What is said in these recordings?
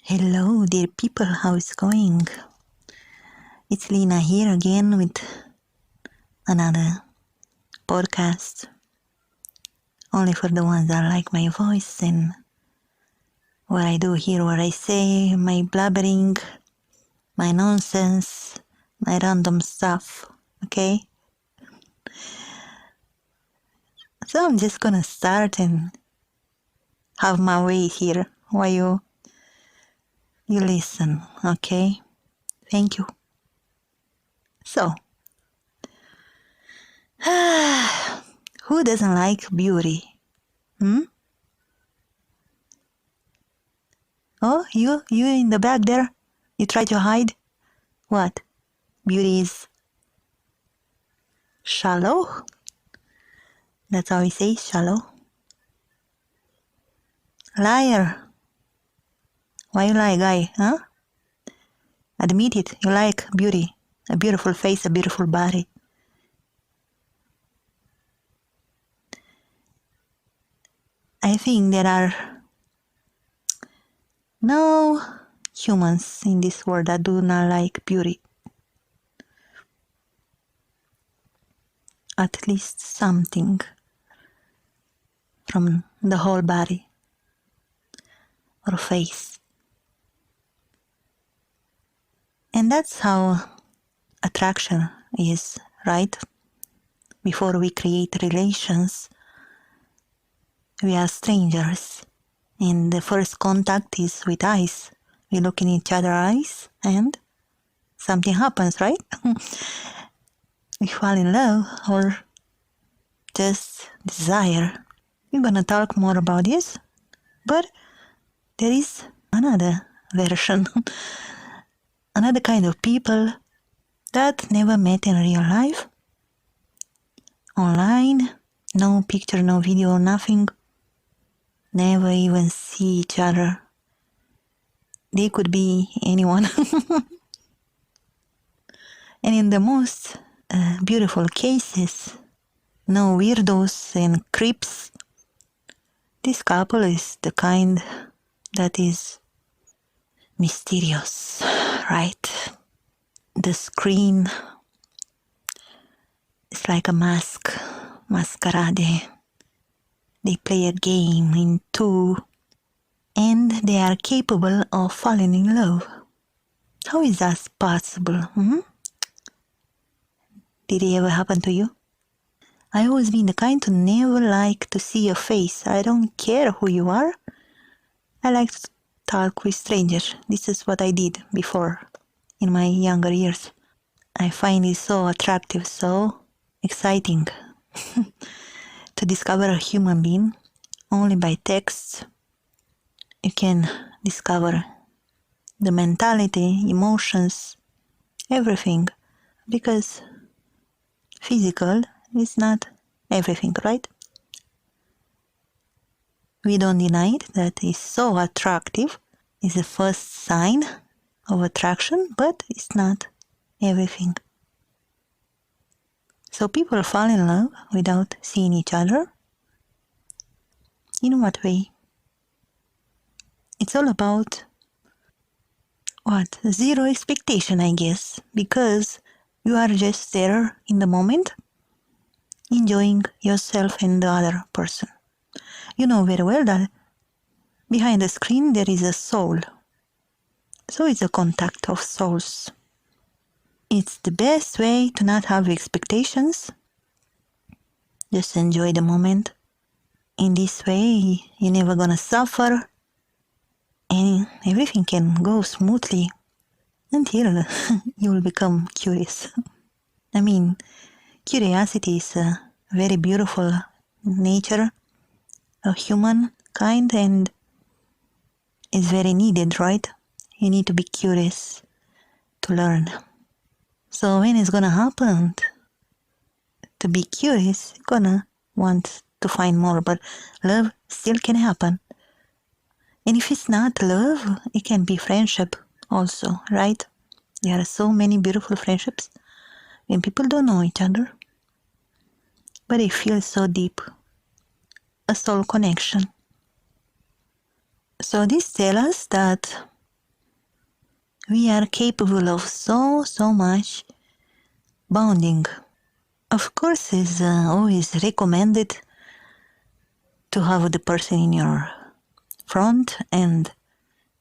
Hello, dear people, how is it going? It's Lina here again with another podcast. Only for the ones that like my voice and what I do here, what I say, my blabbering, my nonsense, my random stuff, okay? So I'm just gonna start and have my way here while you listen, okay? Thank you. So, who doesn't like beauty? Oh, you in the back there? You try to hide? What? Beauty is shallow? That's how we say shallow. Liar. Why you lie, guy, huh? Admit it, you like beauty. A beautiful face, a beautiful body. I think there are no humans in this world that do not like beauty. At least something from the whole body or face. And that's how attraction is, right? Before we create relations, we are strangers. And the first contact is with eyes. We look in each other's eyes and something happens, right? We fall in love or just desire. We're gonna talk more about this, but there is another version, another kind of people that never met in real life, online, no picture, no video, nothing, never even see each other. They could be anyone. And in the most beautiful cases, no weirdos and creeps, this couple is the kind that is mysterious, right? The screen is like a masquerade. They play a game in two, and they are capable of falling in love. How is that possible? Did it ever happen to you? I always been the kind to never like to see a face. I don't care who you are. I like to talk with strangers. This is what I did before in my younger years. I find it so attractive, so exciting to discover a human being only by text. You can discover the mentality, emotions, everything, because physical is not everything, right? We don't deny it, that is so attractive. It's the first sign of attraction, but it's not everything. So people fall in love without seeing each other. In what way? It's all about zero expectation, I guess, because you are just there in the moment, enjoying yourself and the other person. You know very well that behind the screen there is a soul. So it's a contact of souls. It's the best way to not have expectations. Just enjoy the moment. In this way, you're never gonna suffer, and everything can go smoothly until you will become curious. I mean, curiosity is a very beautiful nature of humankind, and is very needed, right? You need to be curious to learn. So when it's gonna happen to be curious, you're gonna want to find more, but love still can happen. And if it's not love, it can be friendship also, right? There are so many beautiful friendships when people don't know each other, but they feel so deep, a soul connection. So this tells us that we are capable of so much bonding. Of course, it's always recommended to have the person in your front and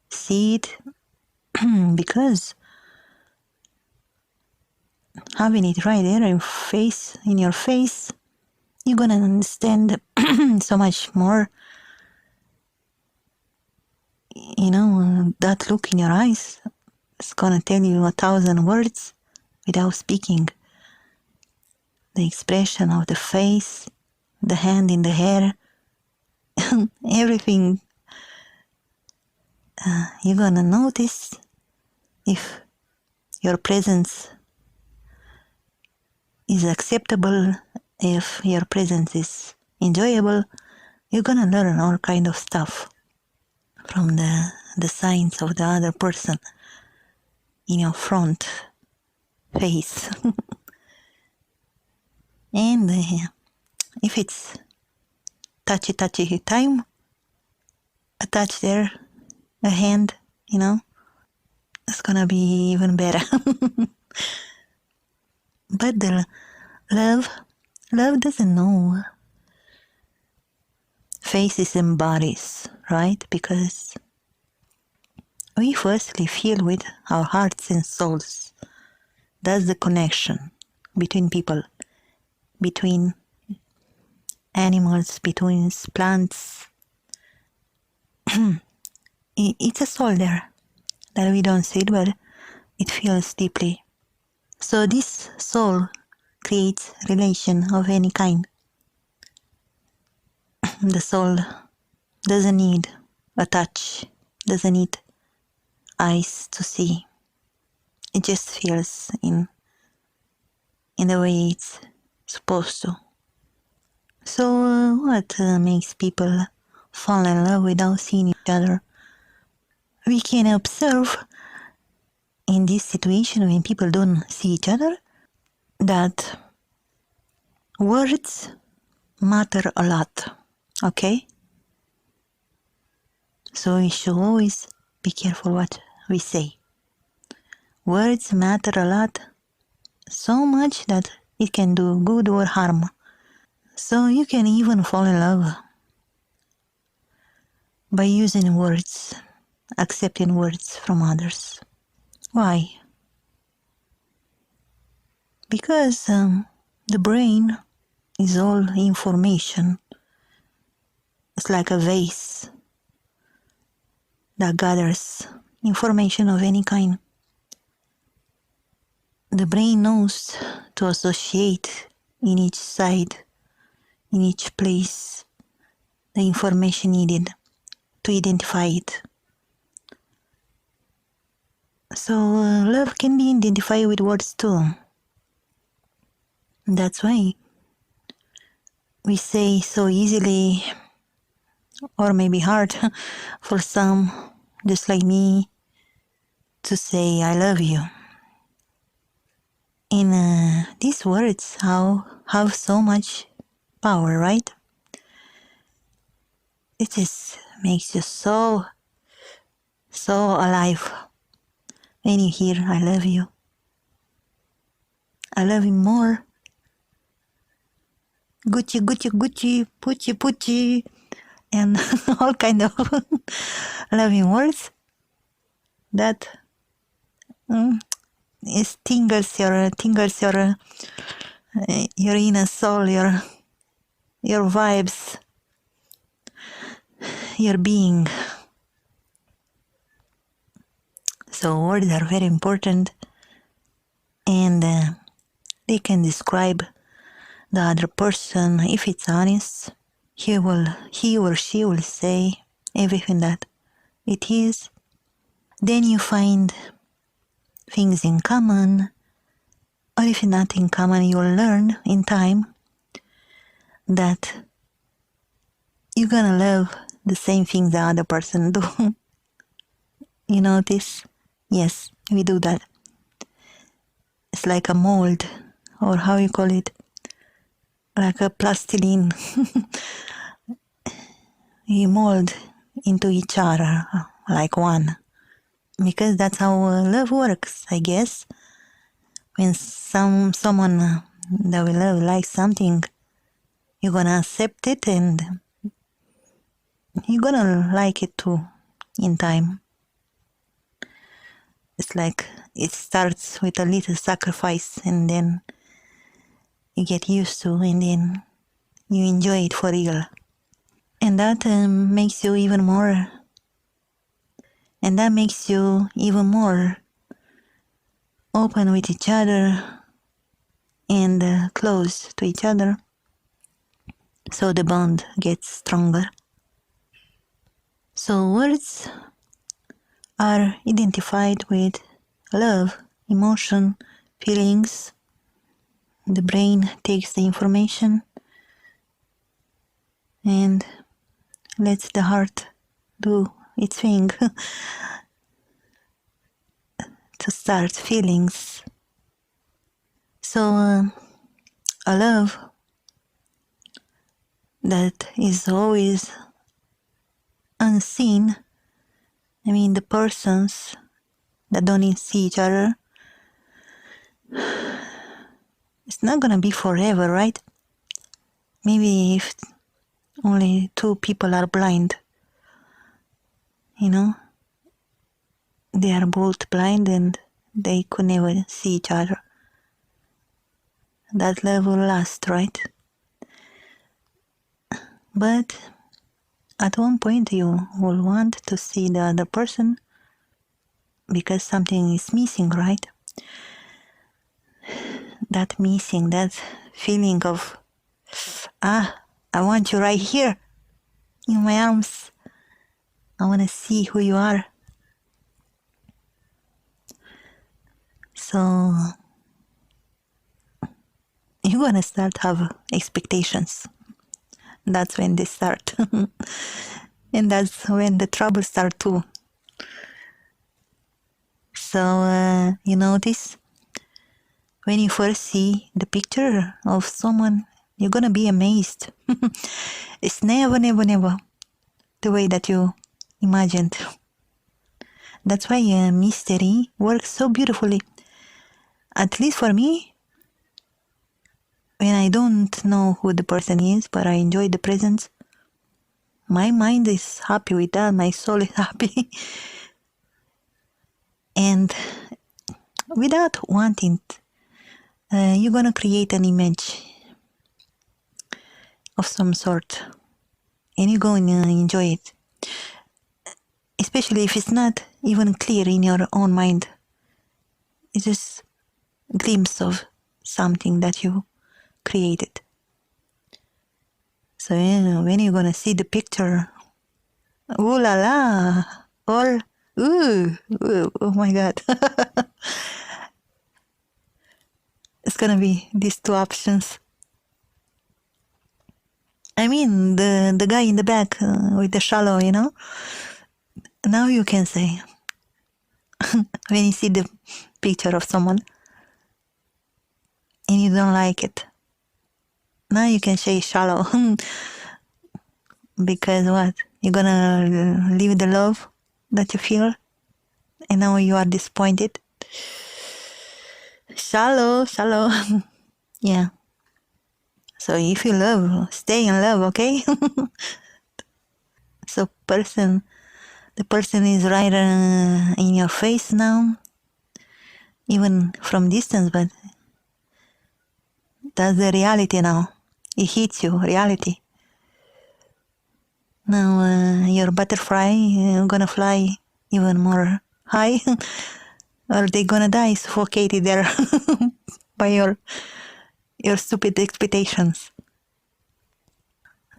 see it because having it right there in your face, you're gonna understand so much more. That look in your eyes is gonna tell you 1,000 words without speaking. The expression of the face, the hand in the hair, everything. You're gonna notice if your presence is acceptable, if your presence is enjoyable. You're gonna learn all kind of stuff from the signs of the other person in your front face. And if it's touchy time, a touch there, a hand, it's gonna be even better. But the love doesn't know faces and bodies, right? Because we firstly feel with our hearts and souls. That's the connection between people, between animals, between plants. It's a soul there that we don't see it, but it feels deeply. So this soul creates relation of any kind. The soul doesn't need a touch, doesn't need eyes to see. It just feels in the way it's supposed to. So what makes people fall in love without seeing each other? We can observe in this situation when people don't see each other that words matter a lot, okay? So we should always be careful what we say. Words matter a lot, so much that it can do good or harm. So you can even fall in love by using words, accepting words from others. Why? Because the brain is all information. It's like a vase that gathers information of any kind. The brain knows to associate in each side, in each place, the information needed to identify it. So love can be identified with words too. That's why we say so easily, or maybe hard for some, just like me, to say I love you. And these words have so much power, right? It just makes you so alive when you hear I love you. I love you more. Gucci, Gucci, Gucci, Pucci, Pucci, and all kind of loving words that it tingles your inner soul, your vibes, your being. So words are very important, and they can describe the other person. If it's honest, he or she will say everything that it is. Then you find things in common, or if not in common, you'll learn in time that you're gonna love the same thing the other person do. You notice? Yes, we do that. It's like a mold, or how you call it, like a plastilin. We mold into each other like one. because that's how love works, I guess. When someone that we love likes something, you're gonna accept it and you're gonna like it too in time. It's like it starts with a little sacrifice and then you get used to and then you enjoy it for real. And that makes you even more, and that makes you even more open with each other and close to each other. So the bond gets stronger. So words are identified with love, emotion, feelings. The brain takes the information and lets the heart do its thing to start feelings. So a love that is always unseen, I mean the persons that don't see each other, it's not gonna be forever, right? Maybe if only two people are blind, you know, they are both blind and they could never see each other. That love will last, right? But at one point you will want to see the other person because something is missing, right? That missing, that feeling of, I want you right here in my arms. I want to see who you are. So you're going to start have expectations. That's when they start. And that's when the trouble start too. So you notice when you first see the picture of someone, you're going to be amazed. It's never, never, never the way that you imagined. That's why mystery works so beautifully. At least for me, when I don't know who the person is, but I enjoy the presence, my mind is happy with that, my soul is happy. And without wanting, you're gonna create an image of some sort, and you're going to enjoy it. Especially if it's not even clear in your own mind. It's just a glimpse of something that you created. So when you're gonna see the picture, ooh la la, or ooh, oh my god. It's gonna be these two options. I mean, the guy in the back with the shallow, you know. Now you can say, when you see the picture of someone and you don't like it, now you can say shallow. Because what? You're gonna leave the love that you feel and now you are disappointed. Shallow. Yeah. So if you love, stay in love, okay? So the person is right in your face now, even from distance, but that's the reality now. It hits you, reality. Now your butterfly gonna fly even more high, or they gonna die suffocated there by your stupid expectations.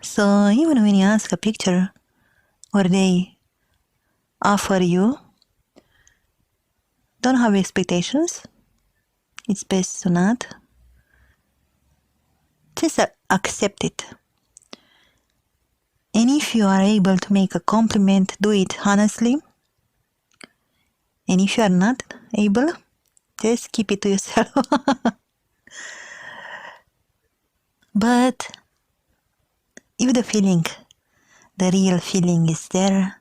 So even when you ask a picture or they offer you, don't have expectations. It's best to not. Just accept it. And if you are able to make a compliment, do it honestly. And if you are not able, just keep it to yourself. But if the real feeling is there,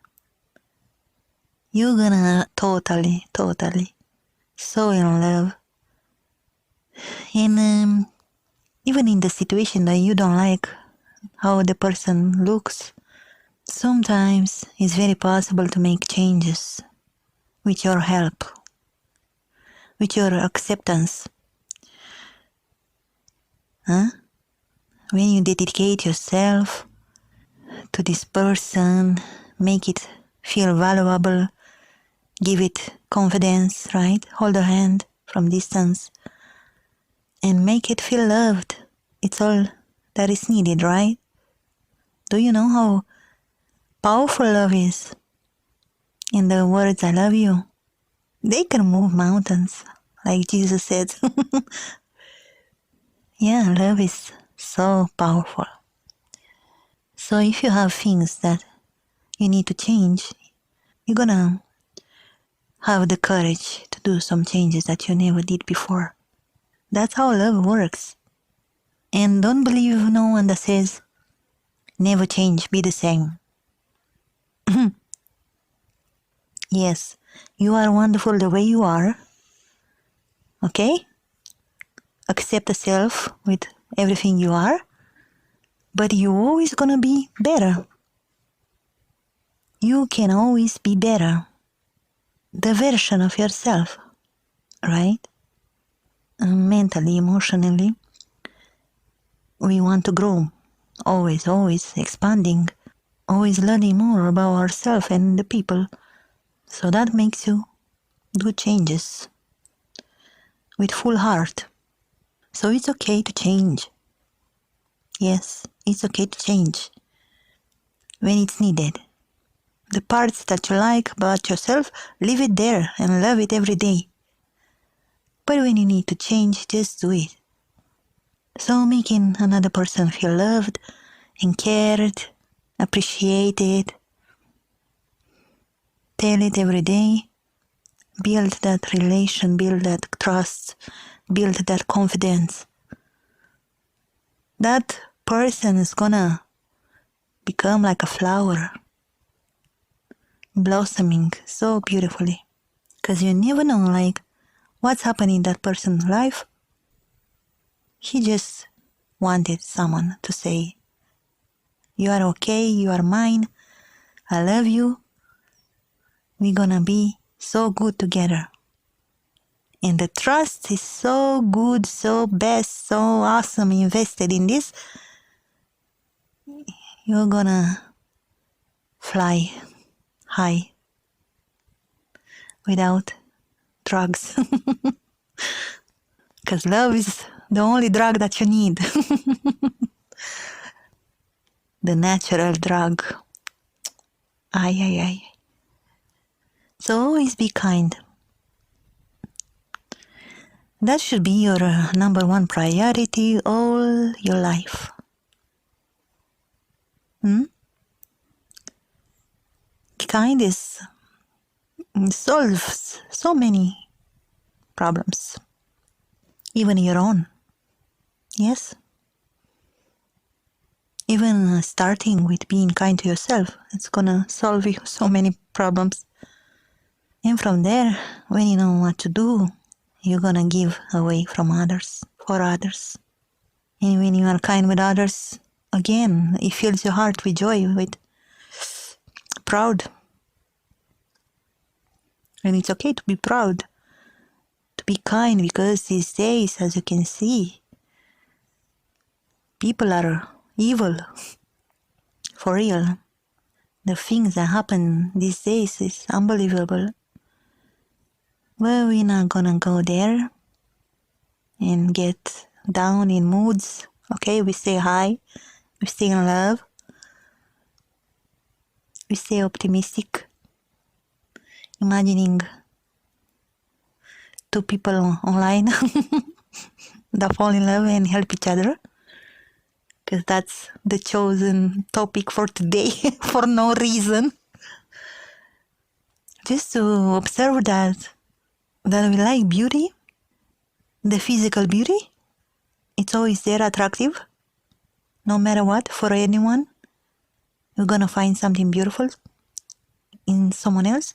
you're gonna totally so in love. And even in the situation that you don't like how the person looks, sometimes it's very possible to make changes with your help, with your acceptance. Huh? When you dedicate yourself to this person, make it feel valuable, give it confidence, right? Hold a hand from distance and make it feel loved. It's all that is needed, right? Do you know how powerful love is? In the words, I love you, they can move mountains, like Jesus said. Yeah, love is so powerful. So if you have things that you need to change, you're gonna have the courage to do some changes that you never did before. That's how love works. And don't believe no one that says, never change, be the same. Yes, you are wonderful the way you are. Okay? Accept yourself with everything you are. But you're always gonna be better. You can always be better. The version of yourself, right? Mentally, emotionally, we want to grow. Always expanding. Always learning more about ourselves and the people. So that makes you do changes with full heart. So it's okay to change. Yes, it's okay to change when it's needed. The parts that you like about yourself, leave it there and love it every day. But when you need to change, just do it. So making another person feel loved and cared, appreciated, tell it every day, build that relation, build that trust, build that confidence. That person is gonna become like a flower, blossoming so beautifully. Because you never know, like, what's happening in that person's life. He just wanted someone to say, you are okay, you are mine, I love you, we're gonna be so good together. And the trust is so good, so best, so awesome invested in this, you're gonna fly high without drugs. Because love is the only drug that you need. The natural drug. Ay. So always be kind. That should be your number one priority all your life. Kindness solves so many problems, even your own. Yes? Even starting with being kind to yourself, it's gonna solve you so many problems. And from there, when you know what to do, you're gonna give away from others, for others. And when you are kind with others, again, it fills your heart with joy, with proud. And it's okay to be proud, to be kind, because these days, as you can see, people are evil, for real. The things that happen these days is unbelievable. Well, we're not gonna go there and get down in moods. Okay, we stay high, we stay in love, we stay optimistic, imagining two people online that fall in love and help each other. Because that's the chosen topic for today, for no reason. Just to observe that we like beauty, the physical beauty, it's always there, attractive. No matter what, for anyone, you're gonna find something beautiful in someone else.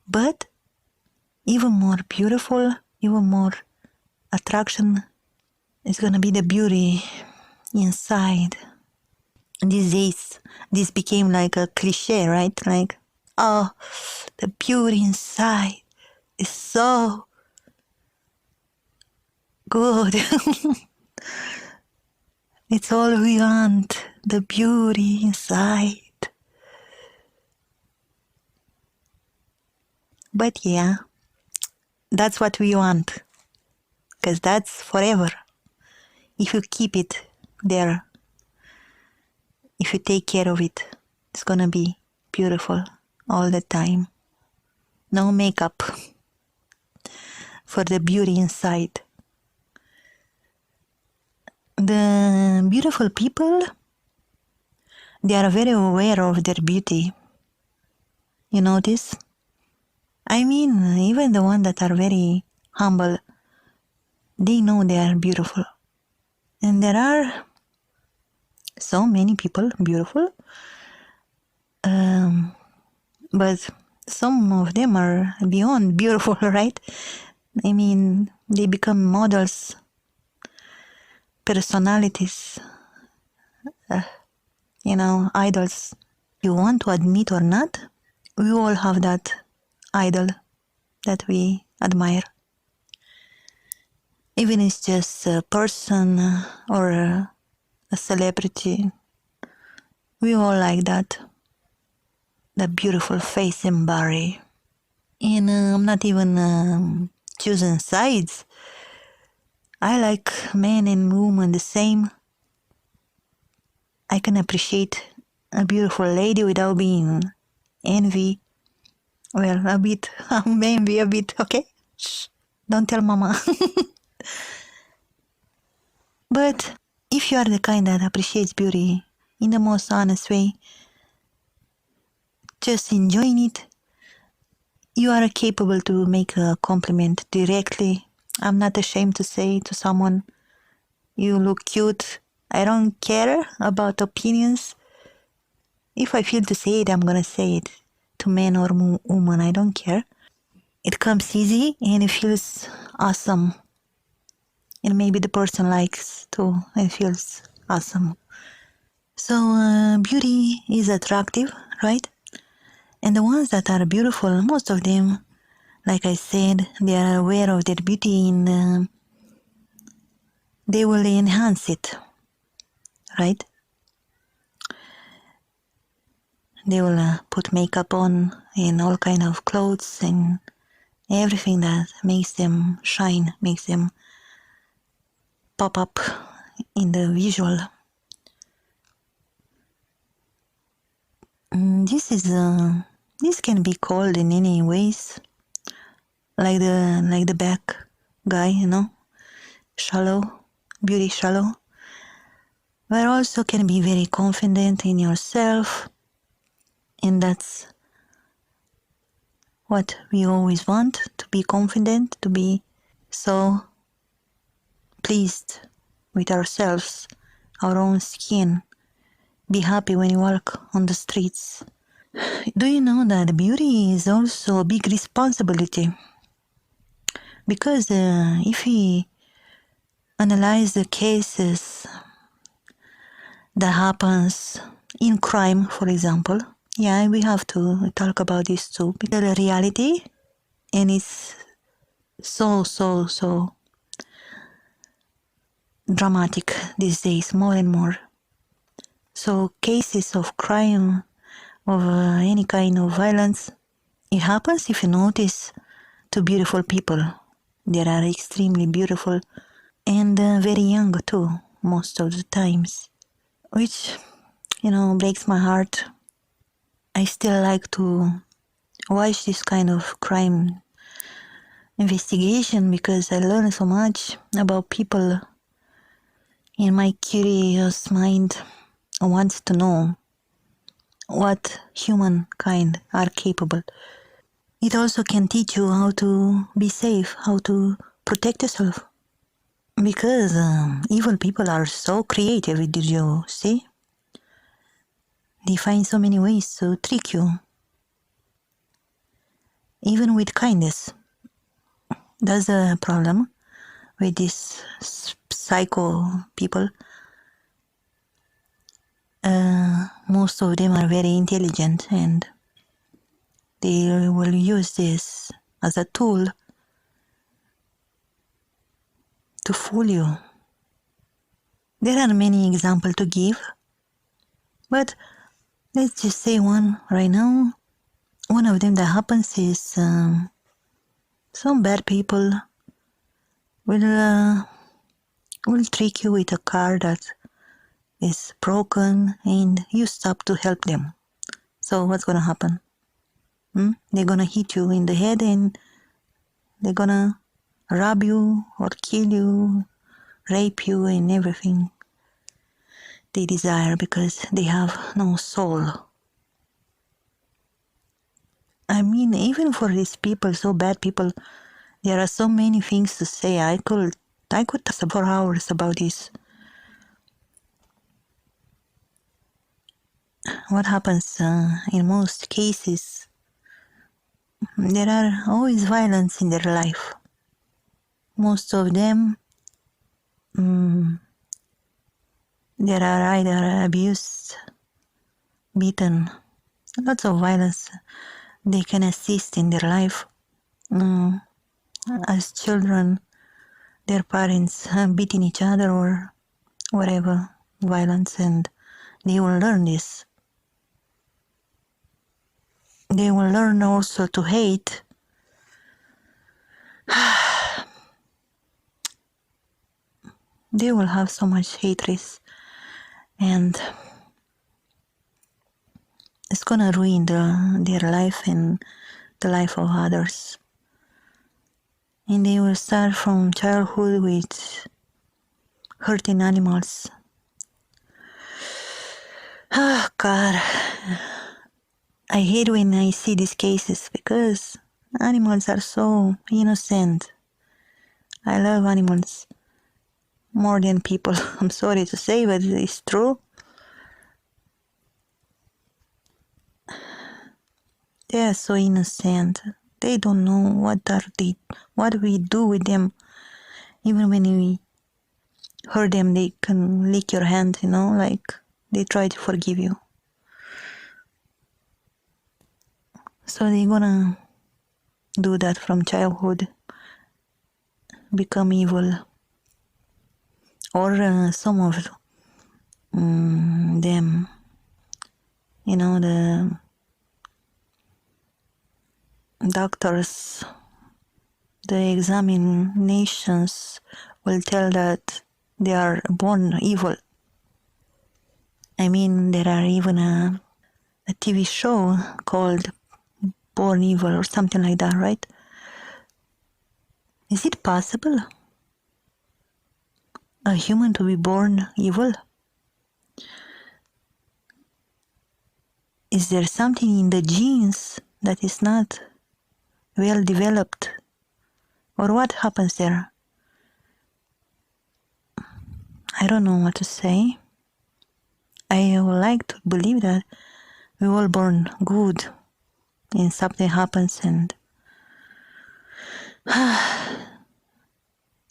But even more beautiful, even more attraction is gonna be the beauty inside. These days, this became like a cliche, right? Like, oh, the beauty inside is so good. It's all we want, the beauty inside. But yeah, that's what we want, because that's forever. If you keep it there, if you take care of it, it's gonna be beautiful all the time. No makeup for the beauty inside. The beautiful people, they are very aware of their beauty. You notice? I mean, even the ones that are very humble, they know they are beautiful. And there are so many people beautiful, but some of them are beyond beautiful, right? I mean, they become models, personalities, idols. You want to admit or not, we all have that idol that we admire. Even if it's just a person or a celebrity, we all like that. The beautiful face and body. And I'm not even choosing sides. I like men and women the same. I can appreciate a beautiful lady without being envy. Well, a bit. I'm envy a bit, okay? Shh, don't tell mama. But if you are the kind that appreciates beauty in the most honest way, just enjoying it, you are capable to make a compliment directly. I'm not ashamed to say to someone, you look cute. I don't care about opinions. If I feel to say it, I'm gonna say it to men or woman. I don't care. It comes easy and it feels awesome. And maybe the person likes too and feels awesome. So beauty is attractive, right? And the ones that are beautiful, most of them, like I said, they are aware of their beauty and they will enhance it, right? They will put makeup on and all kind of clothes and everything that makes them shine, makes them pop up in the visual. This can be called in any ways, like the back guy, shallow, beauty shallow. But also can be very confident in yourself, and that's what we always want, to be confident, to be so pleased with ourselves, our own skin. Be happy when you walk on the streets. Do you know that beauty is also a big responsibility? Because if we analyze the cases that happens in crime, for example, yeah, we have to talk about this too. Because the reality, and it's so dramatic these days, more and more. So cases of crime, of any kind of violence, it happens if you notice to beautiful people. They are extremely beautiful and very young too, most of the times, which, breaks my heart. I still like to watch this kind of crime investigation because I learn so much about people, and my curious mind wants to know what humankind are capable. It also can teach you how to be safe, how to protect yourself. Because evil people are so creative, did you see? They find so many ways to trick you. even with kindness. That's the problem with these psycho people. Most of them are very intelligent and they will use this as a tool to fool you. There are many examples to give, but let's just say one right now. One of them that happens is some bad people will trick you with a car that is broken and you stop to help them. So what's gonna happen? They're gonna hit you in the head and they're gonna rob you or kill you, rape you and everything they desire because they have no soul. I mean, even for these people, so bad people, there are so many things to say. I could talk for hours about this. What happens in most cases, there are always violence in their life. Most of them, there are either abused, beaten, lots of violence they can assist in their life. As children, their parents beating each other or whatever, violence, and they will learn this. They will learn also to hate. They will have so much hatred and it's gonna ruin their life and the life of others. And they will start from childhood with hurting animals. Oh God, I hate when I see these cases because animals are so innocent. I love animals more than people. I'm sorry to say, but it's true. They are so innocent. They don't know what we do with them. Even when we hurt them, they can lick your hand, like they try to forgive you. So they're gonna do that from childhood, become evil. Or some of them, the doctors, the examinations will tell that they are born evil. I mean, there are even a TV show called Born Evil or something like that, right? Is it possible? A human to be born evil? Is there something in the genes that is not well developed? Or what happens there? I don't know what to say. I would like to believe that we all born good and something happens and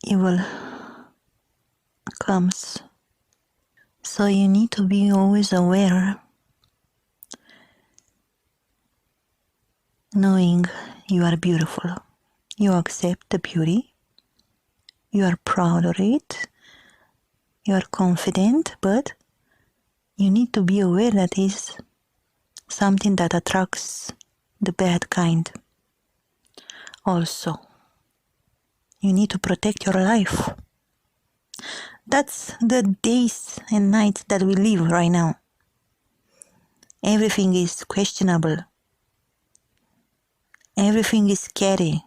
evil comes. So you need to be always aware, knowing you are beautiful. You accept the beauty. You are proud of it. You are confident, but you need to be aware that is something that attracts the bad kind. Also, you need to protect your life. That's the days and nights that we live right now. Everything is questionable. Everything is scary.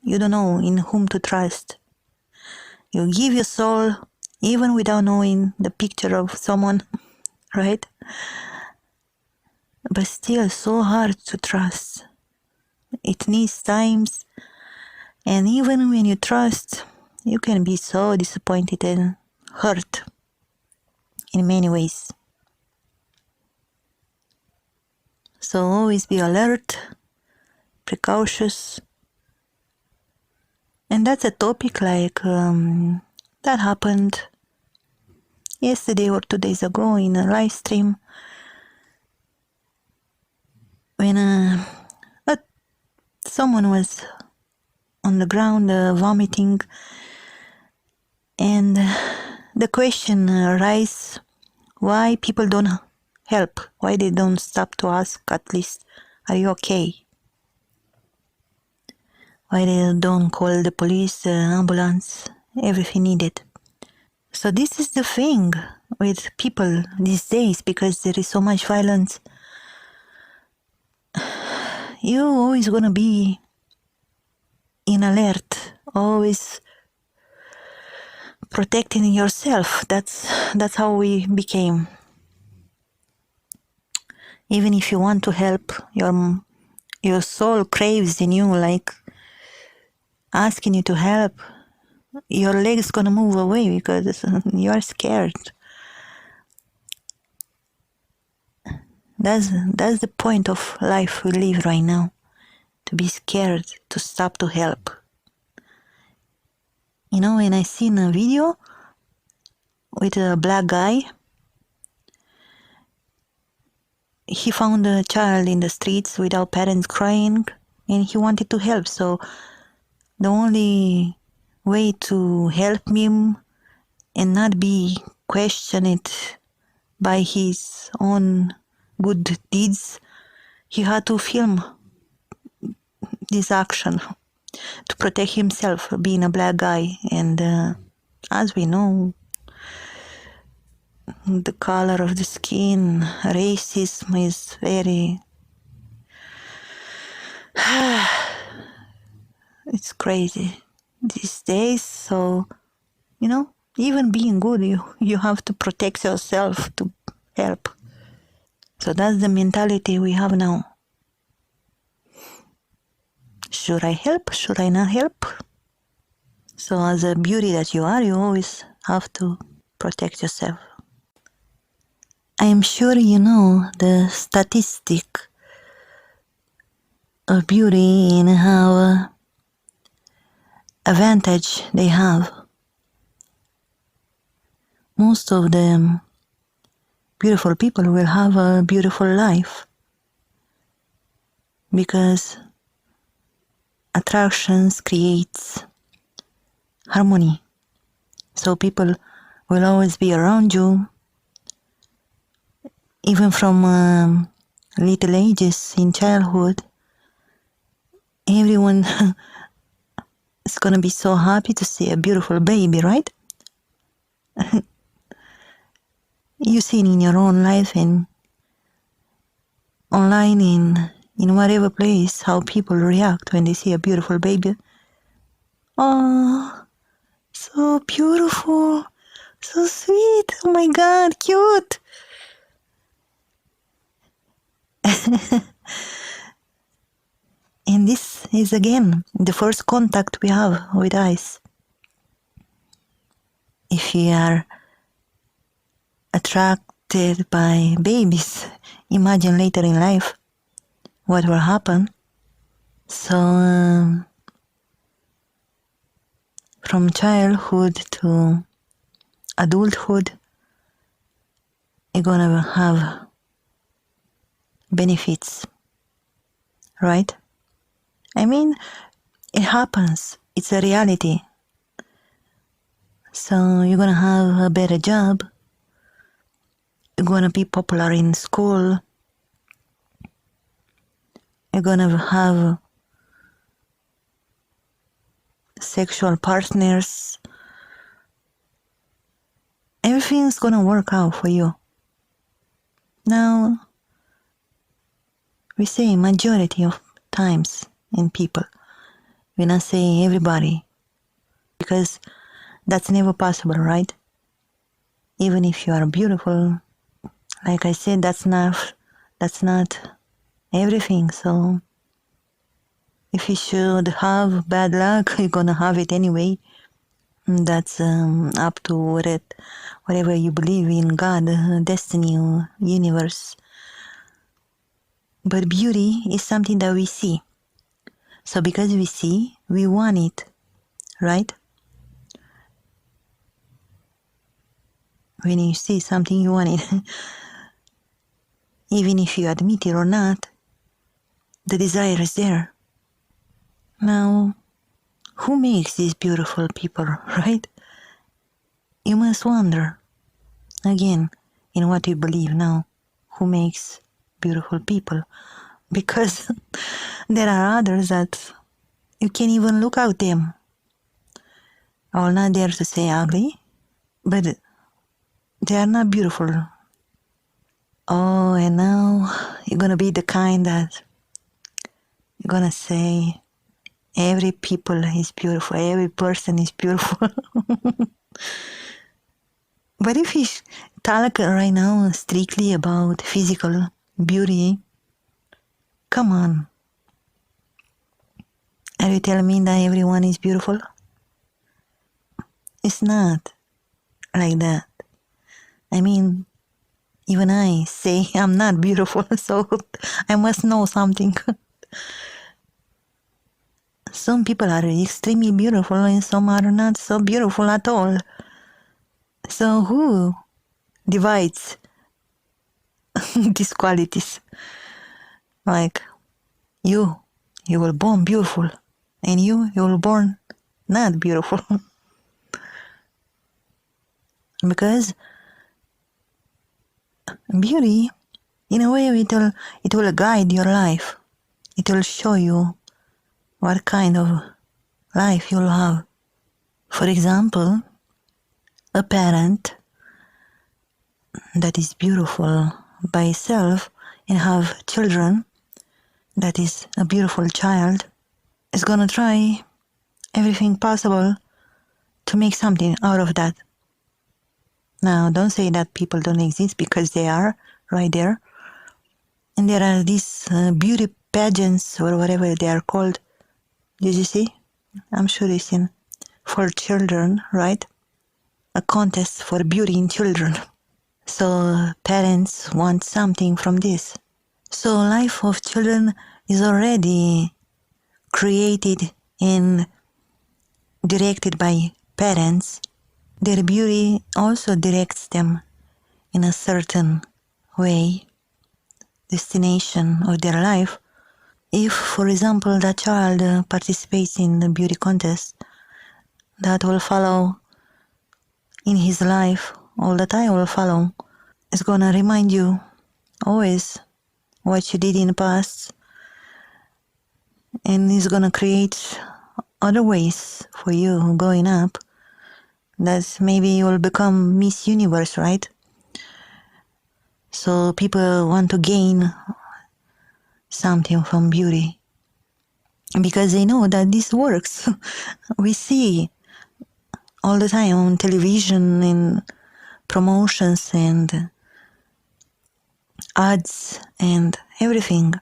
You don't know in whom to trust. You give your soul even without knowing the picture of someone, right? But still so hard to trust. It needs times, and even when you trust, you can be so disappointed and hurt in many ways. So always be alert precautious. And that's a topic like that happened yesterday or 2 days ago in a live stream when someone was on the ground vomiting, and the question arises why people don't help, why they don't stop to ask at least, are you okay? Why they don't call the police, ambulance, everything needed. So this is the thing with people these days, because there is so much violence. You're always gonna be in alert, always protecting yourself. That's how we became. Even if you want to help, your soul craves in you, like asking you to help. Your leg's gonna move away because you're scared. That's the point of life we live right now. To be scared, to stop to help. You know, when I seen a video with a black guy, he found a child in the streets without parents crying, and he wanted to help. So the only way to help him and not be questioned by his own good deeds, he had to film this action to protect himself, being a black guy. And as we know, the color of the skin, racism is very it's crazy these days. So, you know, even being good, you have to protect yourself to help. So that's the mentality we have now. Should I help? Should I not help? So as a beauty that you are, you always have to protect yourself. I am sure you know the statistic of beauty and how advantage they have. Most of the beautiful people will have a beautiful life because attractions creates harmony. So people will always be around you, even from little ages in childhood. Everyone is gonna be so happy to see a beautiful baby, right? You see in your own life and online in whatever place how people react when they see a beautiful baby. Oh, so beautiful, so sweet, oh my God, cute. And this is again the first contact we have with eyes. If we are attracted by babies, imagine later in life what will happen. So from childhood to adulthood, you're gonna have benefits, right? I mean, it happens. It's a reality. So you're gonna have a better job. You're gonna be popular in school. You're gonna have sexual partners. Everything's gonna work out for you. Now, we say majority of times in people. We not say everybody, because that's never possible, right? Even if you are beautiful, like I said, that's not everything. So if you should have bad luck, you're gonna have it anyway. That's up to whatever you believe in, God, destiny, or universe. But beauty is something that we see. So because we see, we want it, right? When you see something, you want it. Even if you admit it or not, the desire is there. Now, who makes these beautiful people, right? You must wonder, again, in what you believe now. Who makes beautiful people? Because there are others that you can't even look at them. I will not dare to say ugly, but they are not beautiful. Oh, and now you're gonna be the kind that you're gonna say every people is beautiful, every person is beautiful. But if we talk right now strictly about physical beauty, come on. Are you telling me that everyone is beautiful? It's not like that. I mean, even I say I'm not beautiful, so I must know something. Some people are extremely beautiful and some are not so beautiful at all. So who divides these qualities? Like you were born beautiful, and you were born not beautiful. Because beauty, in a way, it will guide your life. It will show you what kind of life you'll have. For example, a parent that is beautiful by itself and have children that is a beautiful child is gonna try everything possible to make something out of that. Now, don't say that people don't exist, because they are right there. And there are these beauty pageants or whatever they are called. Did you see? I'm sure it's in for children, right? A contest for beauty in children. So parents want something from this. So life of children is already created and directed by parents. Their beauty also directs them in a certain way, destination of their life. If, for example, that child participates in the beauty contest, that will follow in his life all the time, will follow. It's gonna remind you always what you did in the past, and it's gonna create other ways for you going up. That maybe you will become Miss Universe, right? So people want to gain something from beauty because they know that this works. We see all the time on television and promotions and ads and everything.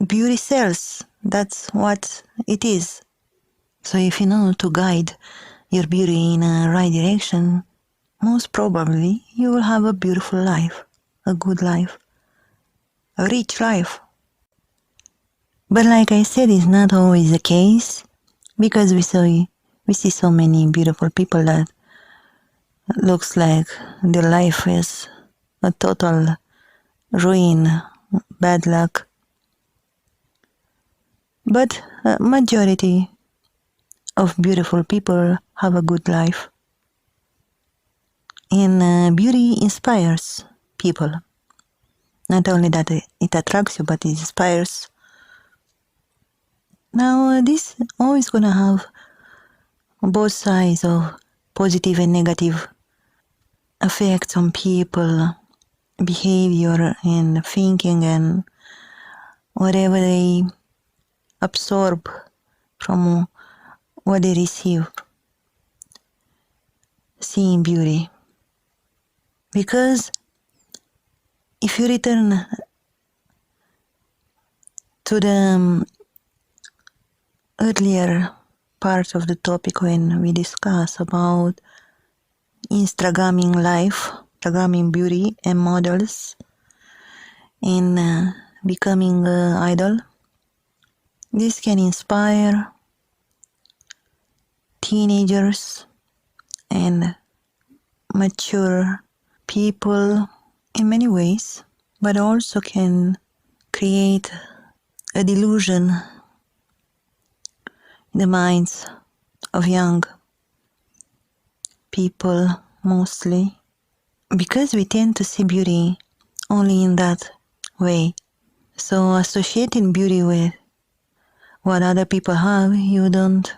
Beauty sells. That's what it is. So if you know to guide your beauty in a right direction, most probably you will have a beautiful life, a good life, a rich life. But like I said, it's not always the case, because we see so many beautiful people that looks like their life is a total ruin, bad luck. But a majority of beautiful people have a good life. And beauty inspires people. Not only that it attracts you, but it inspires. Now, this always gonna have both sides of positive and negative effects on people, behavior and thinking and whatever they absorb from what they receive, seeing beauty. Because if you return to the earlier part of the topic when we discuss about Instagramming life, Instagramming beauty and models, and becoming an idol, This can inspire teenagers and mature people in many ways, but also can create a delusion in the minds of young people mostly, because we tend to see beauty only in that way. So associating beauty with what other people have, you don't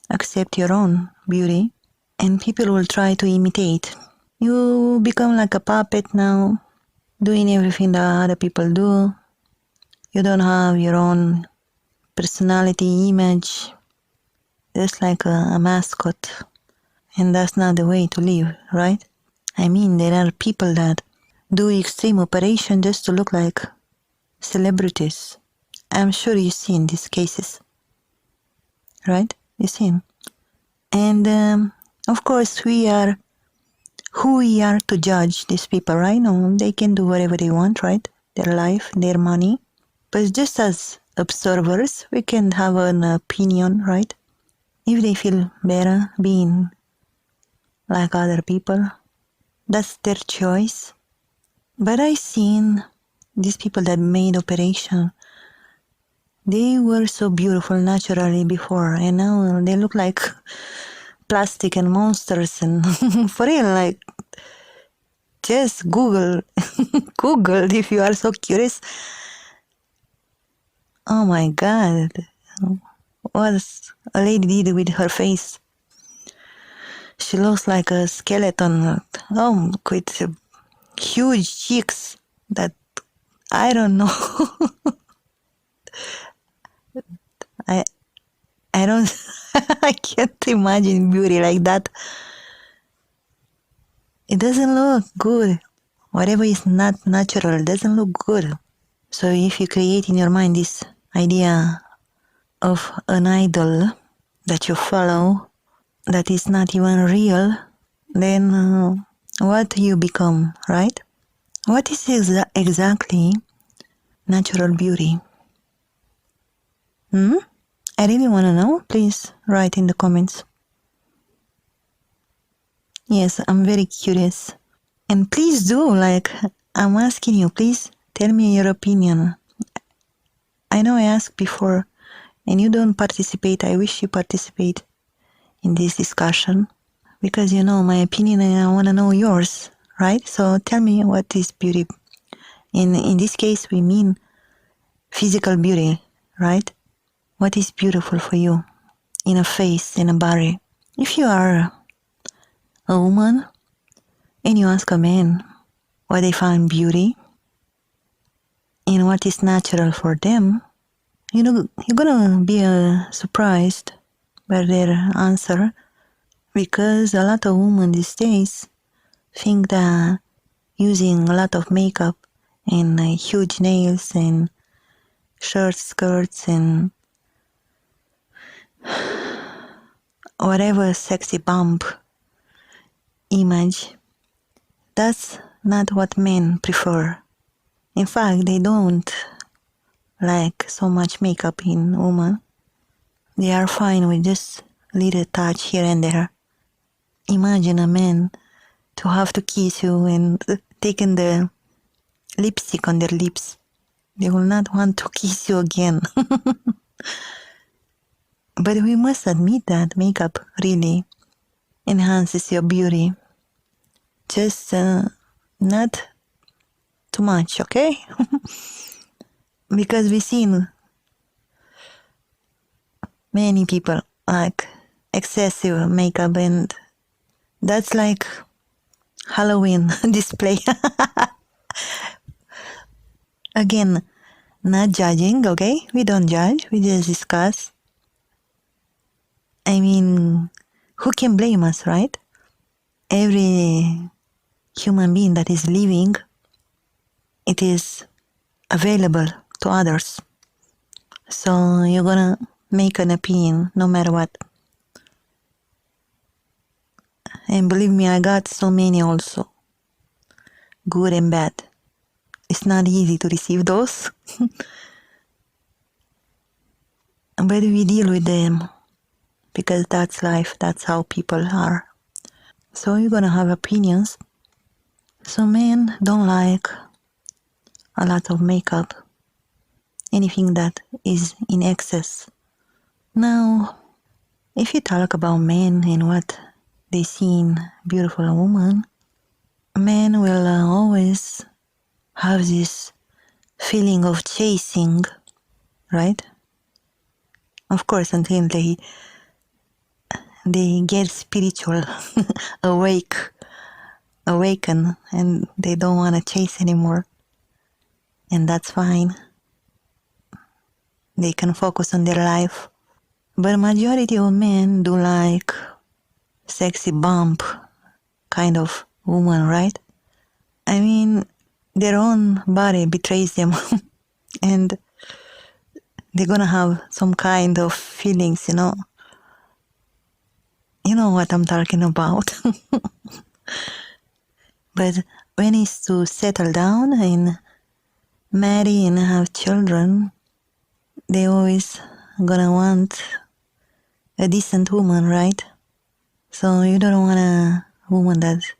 accept your own beauty, and people will try to imitate. You become like a puppet now, doing everything that other people do. You don't have your own personality, image, just like a mascot. And that's not the way to live, right? I mean, there are people that do extreme operation just to look like celebrities. I'm sure you've seen these cases, right? You've seen. And of course, we are who we are to judge these people, right? No, they can do whatever they want, right? Their life, their money. But just as observers, we can have an opinion, right? If they feel better being like other people, that's their choice. But I seen these people that made operation. They were so beautiful naturally before, and now they look like plastic and monsters. And for real, like, just Google, Google if you are so curious. Oh my God, what a lady did with her face. She looks like a skeleton. Oh, with huge cheeks that I don't know. I I don't I can't imagine beauty like that. It doesn't look good. Whatever is not natural doesn't look good. So if you create in your mind this idea of an idol that you follow that is not even real, then what you become, right? What is exactly natural beauty? I really want to know. Please write in the comments. Yes, I'm very curious. And please do, like, I'm asking you, please tell me your opinion. I know I asked before and you don't participate. I wish you participate in this discussion because you know my opinion and I want to know yours, right? So tell me what is beauty. In this case, we mean physical beauty, right? What is beautiful for you in a face, in a body? If you are a woman and you ask a man what they find beauty and what is natural for them, you know, you're gonna be surprised by their answer because a lot of women these days think that using a lot of makeup and huge nails and short skirts and whatever sexy bump image, that's not what men prefer. In fact, they don't like so much makeup in women. They are fine with just a little touch here and there. Imagine a man to have to kiss you and taking the lipstick on their lips. They will not want to kiss you again. But we must admit that makeup really enhances your beauty. Just not too much, okay? Because we've seen many people like excessive makeup and that's like Halloween display. Again, not judging, okay? We don't judge, we just discuss. I mean, who can blame us, right? Every human being that is living, it is available to others. So you're gonna make an opinion no matter what. And believe me, I got so many also, good and bad. It's not easy to receive those. but we deal with them because that's life, that's how people are. So you're gonna have opinions. So men don't like a lot of makeup, anything that is in excess. Now, if you talk about men and what they see in beautiful woman, men will always have this feeling of chasing, right? Of course, until they get spiritual, awaken, and they don't want to chase anymore. And that's fine. They can focus on their life. But majority of men do like sexy bump kind of woman, right? I mean, their own body betrays them and they're gonna have some kind of feelings, you know. You know what I'm talking about. But when it's to settle down and marry and have children, they always gonna want a decent woman, right? So you don't want a woman that's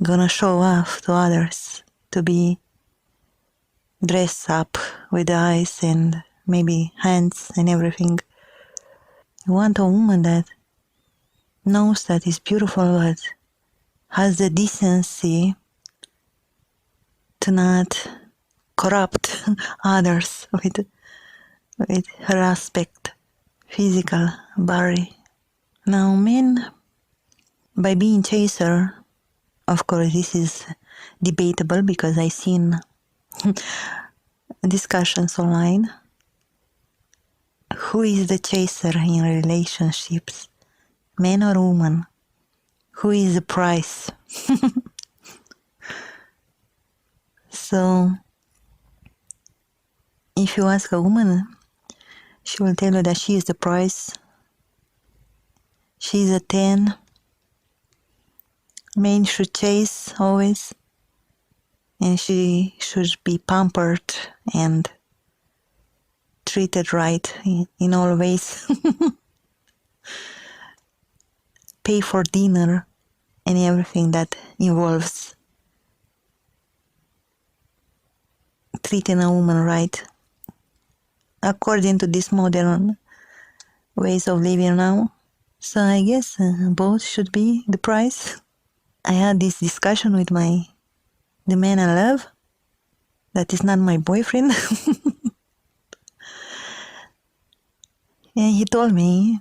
gonna show off to others, to be dressed up with eyes and maybe hands and everything. You want a woman that knows that is beautiful but has the decency to not corrupt others with her aspect, physical body. Now men, by being chaser, of course this is debatable because I've seen discussions online. Who is the chaser in relationships? Man or woman? Who is the prize? So, if you ask a woman, she will tell you that she is the prize. She is a 10. Men should chase always. And she should be pampered and treated right in all ways. Pay for dinner and everything that involves treating a woman right. According to this modern ways of living now. So I guess both should be the price. I had this discussion with the man I love. That is not my boyfriend. And he told me,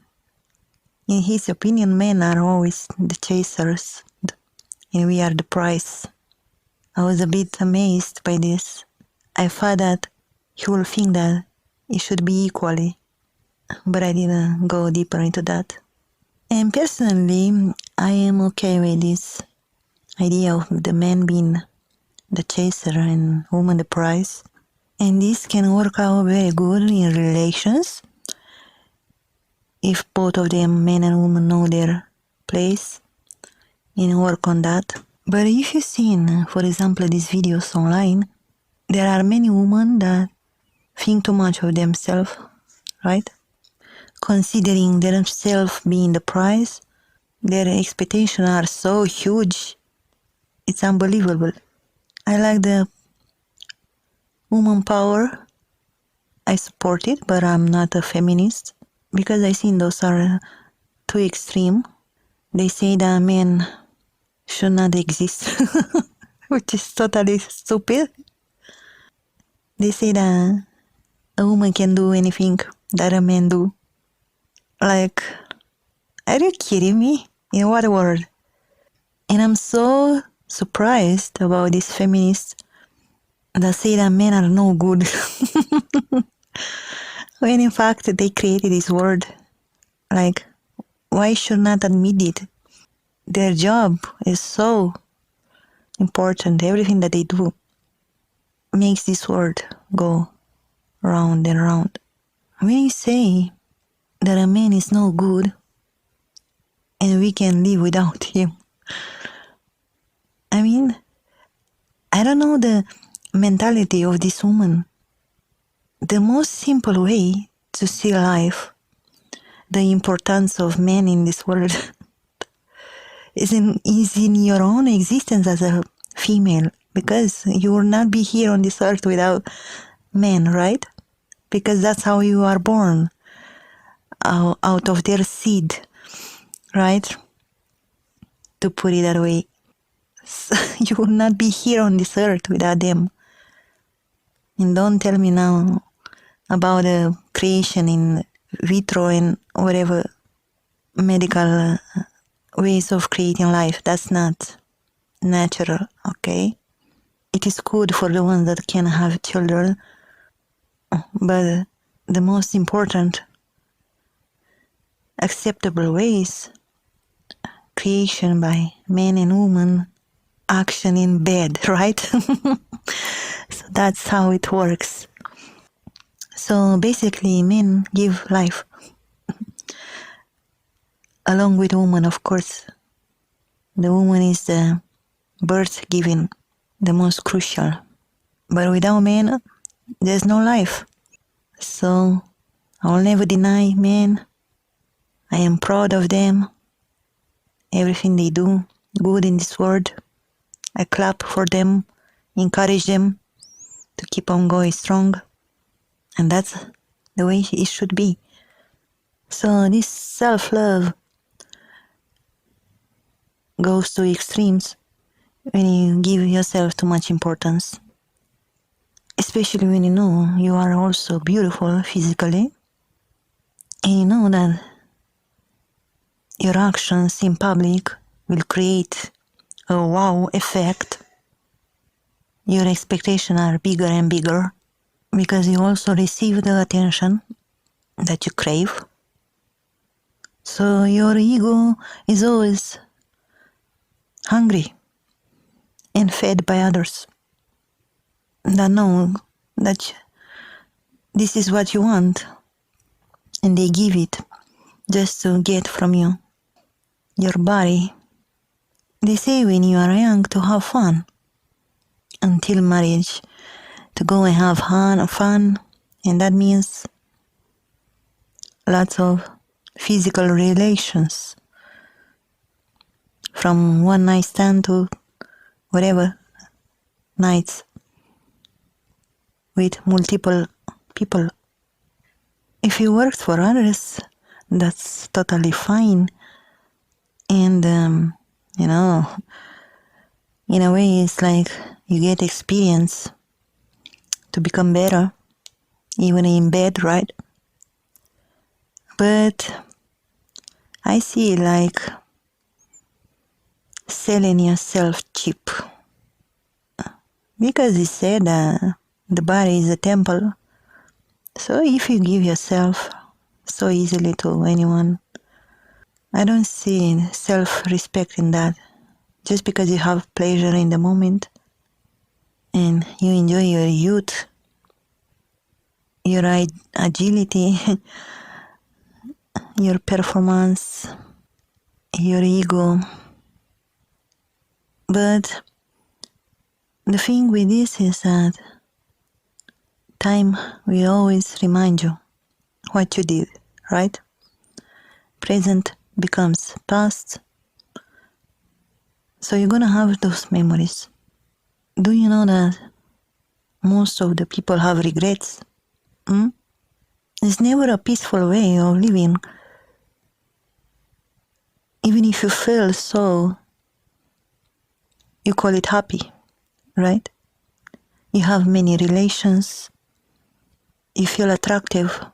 in his opinion, men are always the chasers and we are the prize. I was a bit amazed by this. I thought that he will think that it should be equally, but I didn't go deeper into that. And personally, I am okay with this idea of the man being the chaser and woman the prize. And this can work out very good in relations if both of them, men and women, know their place and work on that. But if you've seen, for example, these videos online, there are many women that think too much of themselves, right? Considering themselves being the prize, their expectations are so huge. It's unbelievable. I like the woman power. I support it, but I'm not a feminist because I think those are too extreme. They say that men should not exist, which is totally stupid. They say that a woman can do anything that a man do. Like, are you kidding me? In what world? And I'm so surprised about these feminists that say that men are no good. When in fact they created this word. Like, why should not admit it? Their job is so important. Everything that they do makes this world go round and round. When you say that a man is no good and we can live without him, I mean, I don't know the mentality of this woman. The most simple way to see life the importance of men in this world is in your own existence as a female, because you will not be here on this earth without men, right? Because that's how you are born, out of their seed, right? To put it that way. So you will not be here on this earth without them. And don't tell me now about the creation in vitro and whatever medical ways of creating life. That's not natural, okay? It is good for the ones that can have children, but the most important acceptable ways, creation by men and women, action in bed, right? So that's how it works. So basically, men give life, along with woman, of course. The woman is the birth giving, the most crucial. But without men, there's no life. So I'll never deny men. I am proud of them. Everything they do good in this world. I clap for them, encourage them to keep on going strong. And that's the way it should be. So this self-love goes to extremes when you give yourself too much importance. Especially when you know you are also beautiful physically. And you know that your actions in public will create a wow effect. Your expectations are bigger and bigger because you also receive the attention that you crave. So your ego is always hungry and fed by others that know that this is what you want, and they give it just to get from you. Your body. They say when you are young to have fun until marriage, to go and have fun, and that means lots of physical relations, from one night stand to whatever nights with multiple people. If you work for others, that's totally fine. And, in a way, it's like you get experience to become better, even in bed, right? But I see it like selling yourself cheap. Because it said the body is a temple. So if you give yourself so easily to anyone, I don't see self-respect in that. Just because you have pleasure in the moment and you enjoy your youth, your agility, your performance, your ego. But the thing with this is that time will always remind you what you did, right? Present becomes past. So you're gonna have those memories. Do you know that most of the people have regrets? It's never a peaceful way of living. Even if you feel so, you call it happy, right? You have many relations. You feel attractive.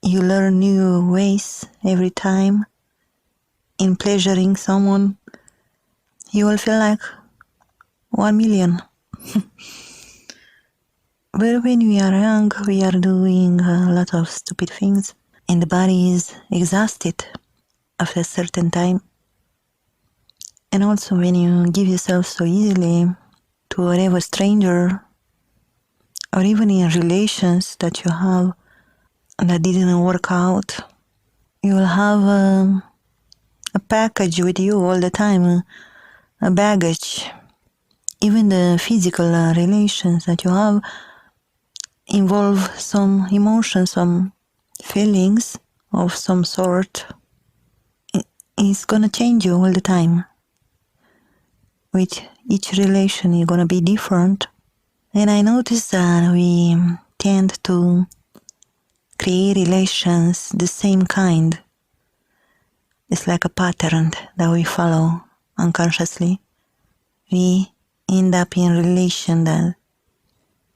You learn new ways every time. In pleasuring someone, you will feel like 1 million. But when we are young, we are doing a lot of stupid things, and the body is exhausted after a certain time. And also when you give yourself so easily to whatever stranger, or even in relations that you have that didn't work out, you will have a package with you all the time, a baggage. Even the physical relations that you have involve some emotions, some feelings of some sort is gonna change you all the time. With each relation, you're gonna be different. And I noticed that we tend to create relations the same kind. It's like a pattern that we follow unconsciously. We end up in relations that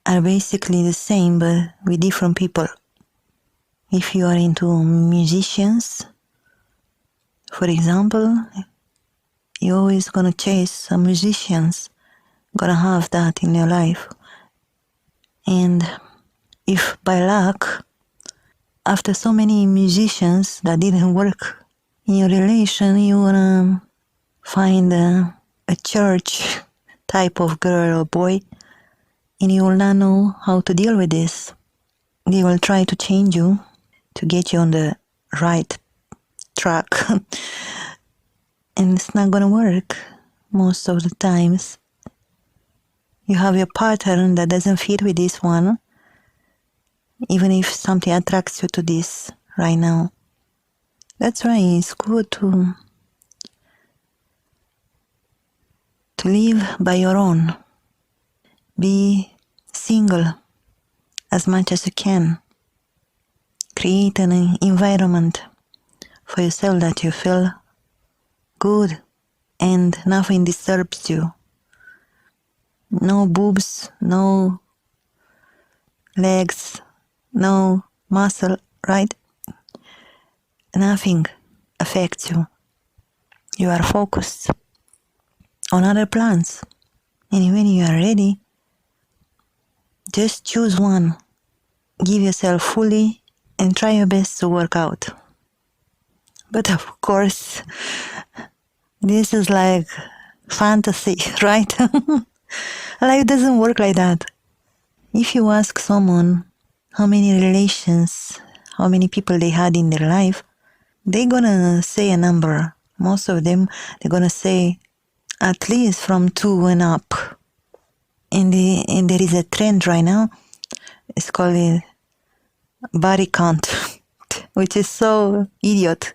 are basically the same but with different people. If you are into musicians, for example, you're always gonna chase some musicians, gonna have that in your life. And if by luck, after so many musicians that didn't work in your relation, you wanna find a church type of girl or boy, and you will not know how to deal with this. They will try to change you to get you on the right track. And it's not gonna work most of the times. You have your pattern that doesn't fit with this one, even if something attracts you to this right now. That's why it's good to live by your own. Be single as much as you can. Create an environment for yourself that you feel good and nothing disturbs you. No boobs, no legs, no muscle, right? Nothing affects you. You are focused on other plans. And when you are ready, just choose one. Give yourself fully and try your best to work out. But of course, this is like fantasy, right? Life doesn't work like that. If you ask someone how many relations, how many people they had in their life, they're gonna say a number. Most of them, they're gonna say at least from 2 and up. And there is a trend right now, it's called body count, which is so idiot.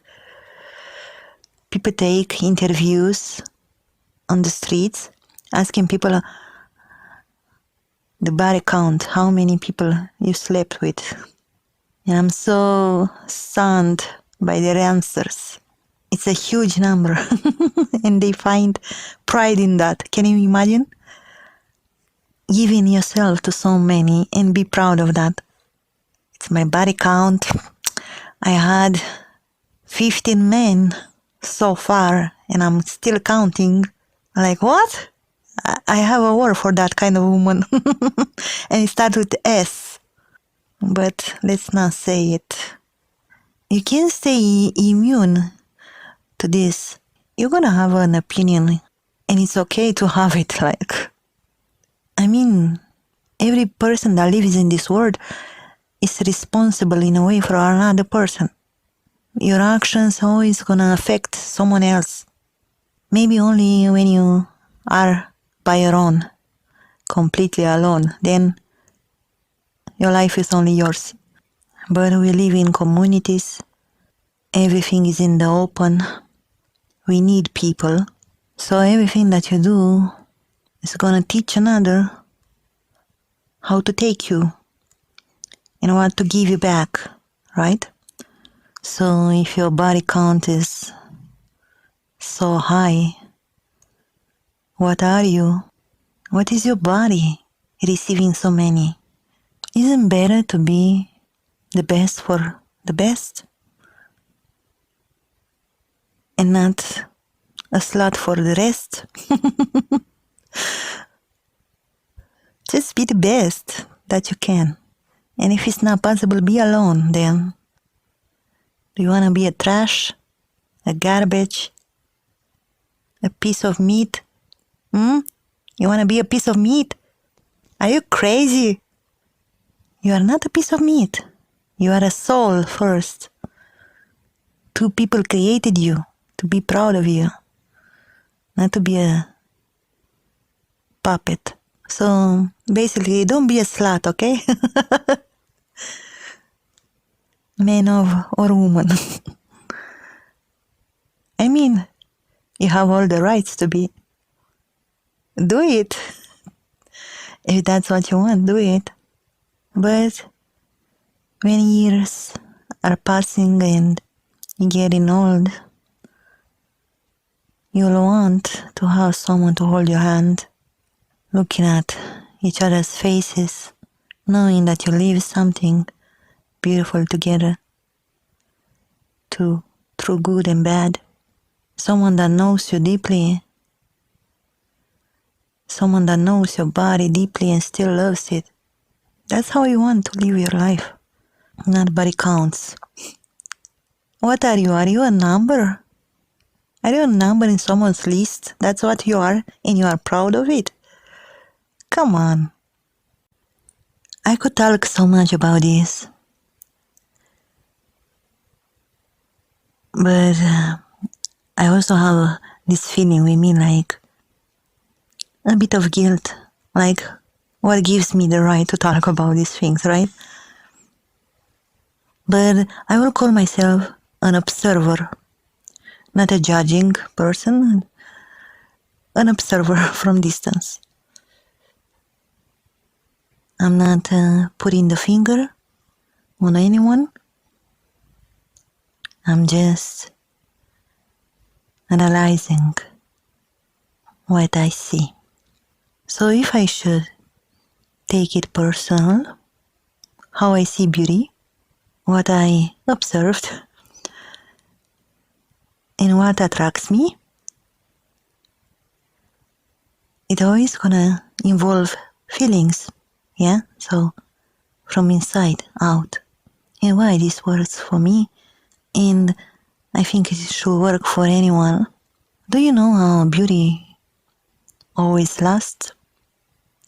People take interviews on the streets, asking people the body count, how many people you slept with. And I'm so stunned by their answers. It's a huge number, and they find pride in that. Can you imagine? Giving yourself to so many and be proud of that. It's my body count. I had 15 men so far, and I'm still counting. Like, what? I have a word for that kind of woman. And it starts with S. But let's not say it. You can't stay immune to this. You're gonna have an opinion, and it's okay to have it. Like, I mean, every person that lives in this world is responsible in a way for another person. Your actions always gonna affect someone else. Maybe only when you are by your own, completely alone, then your life is only yours. But we live in communities. Everything is in the open. We need people. So everything that you do is gonna teach another how to take you and what to give you back, right? So if your body count is so high, what are you? What is your body receiving so many? Isn't better to be the best for the best? And not a slut for the rest? Just be the best that you can. And if it's not possible, be alone then. Do you want to be a trash? A garbage? A piece of meat? You want to be a piece of meat? Are you crazy? You are not a piece of meat. You are a soul first. 2 people created you to be proud of you, not to be a puppet. So basically, don't be a slut, okay? man or woman. I mean, you have all the rights to be. Do it. If that's what you want, do it. But when years are passing and you're getting old, you'll want to have someone to hold your hand, looking at each other's faces, knowing that you live something beautiful together, through good and bad. Someone that knows you deeply, someone that knows your body deeply and still loves it. That's how you want to live your life. Not body counts. What are you? Are you a number? Are you a number in someone's list? That's what you are, and you are proud of it? Come on. I could talk so much about this. But I also have this feeling with me, like a bit of guilt. Like, what gives me the right to talk about these things, right? But I will call myself an observer, not a judging person, an observer from distance. I'm not putting the finger on anyone. I'm just analyzing what I see. So if I should take it personal, how I see beauty, what I observed, and what attracts me, it's always gonna involve feelings, yeah? So from inside out. And why this works for me, and I think it should work for anyone. Do you know how beauty always lasts?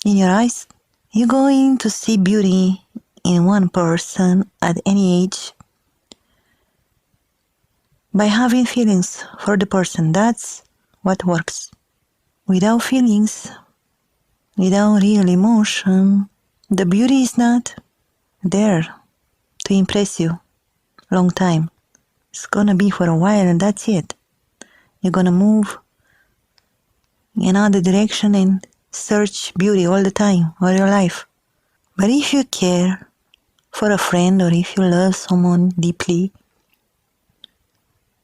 In your eyes? You're going to see beauty in one person at any age by having feelings for the person. That's what works. Without feelings, without real emotion, the beauty is not there to impress you long time. It's gonna be for a while and that's it. You're gonna move in another direction and search beauty all the time all your life. But if you care for a friend or if you love someone deeply,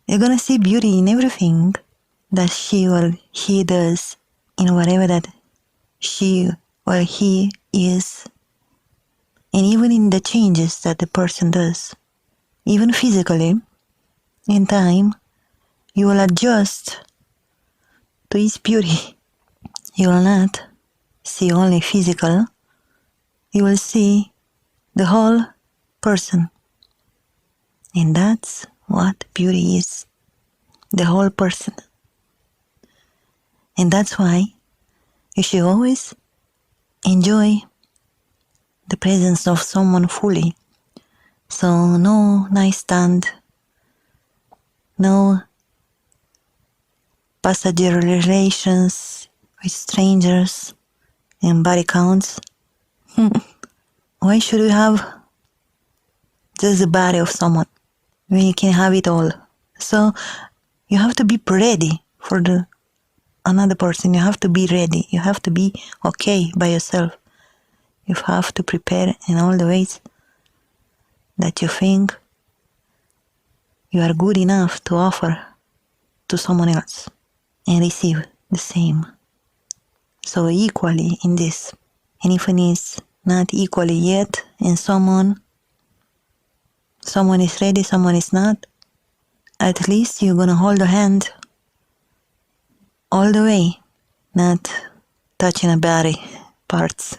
you're gonna see beauty in everything that she or he does, in whatever that she or he is, and even in the changes that the person does. Even physically, in time, you will adjust to its beauty. You will not see only physical, you will see the whole person. And that's what beauty is, the whole person. And that's why you should always enjoy the presence of someone fully. So no nightstand, no passenger relations with strangers and body counts. Why should you have just the body of someone when you can have it all? So you have to be ready for the another person. You have to be ready. You have to be okay by yourself. You have to prepare in all the ways that you think you are good enough to offer to someone else and receive the same. So equally in this. And if it is not equally yet in someone is ready, someone is not, at least you're gonna hold a hand all the way, not touching a body parts.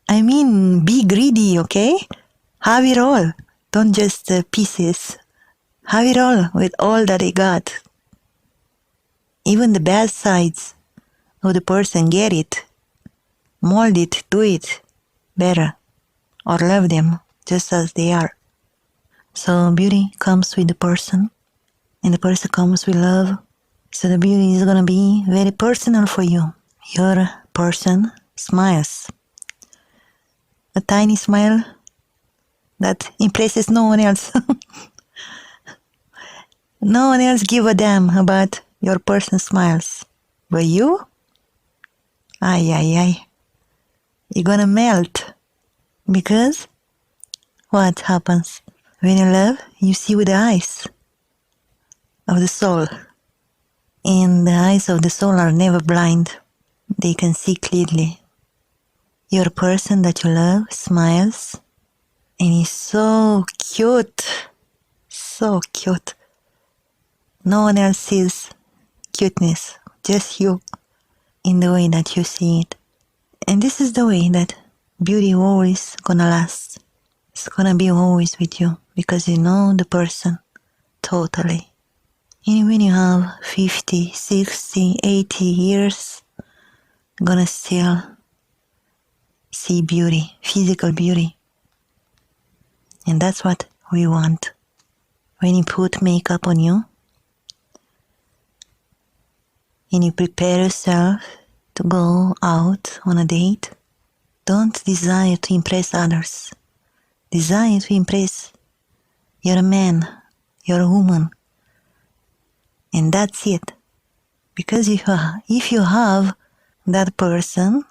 I mean, be greedy, okay? Have it all. Don't just pieces. Have it all with all that they got. Even the bad sides of the person, get it. Mold it, do it better. Or love them just as they are. So beauty comes with the person. And the person comes with love. So the beauty is gonna be very personal for you. Your person smiles. A tiny smile that impresses no one else. No one else give a damn about your person smiles. But you? Ay, ay, ay. You're gonna melt. Because what happens? When you love, you see with the eyes of the soul. And the eyes of the soul are never blind. They can see clearly. Your person that you love smiles and he's so cute. So cute. No one else sees cuteness, just you, in the way that you see it. And this is the way that beauty always gonna last. It's gonna be always with you because you know the person totally. And when you have 50, 60, 80 years, you're gonna still see beauty, physical beauty. And that's what we want. When you put makeup on you, and you prepare yourself to go out on a date, don't desire to impress others. Desire to impress your man, your woman. And that's it. Because if you have that person,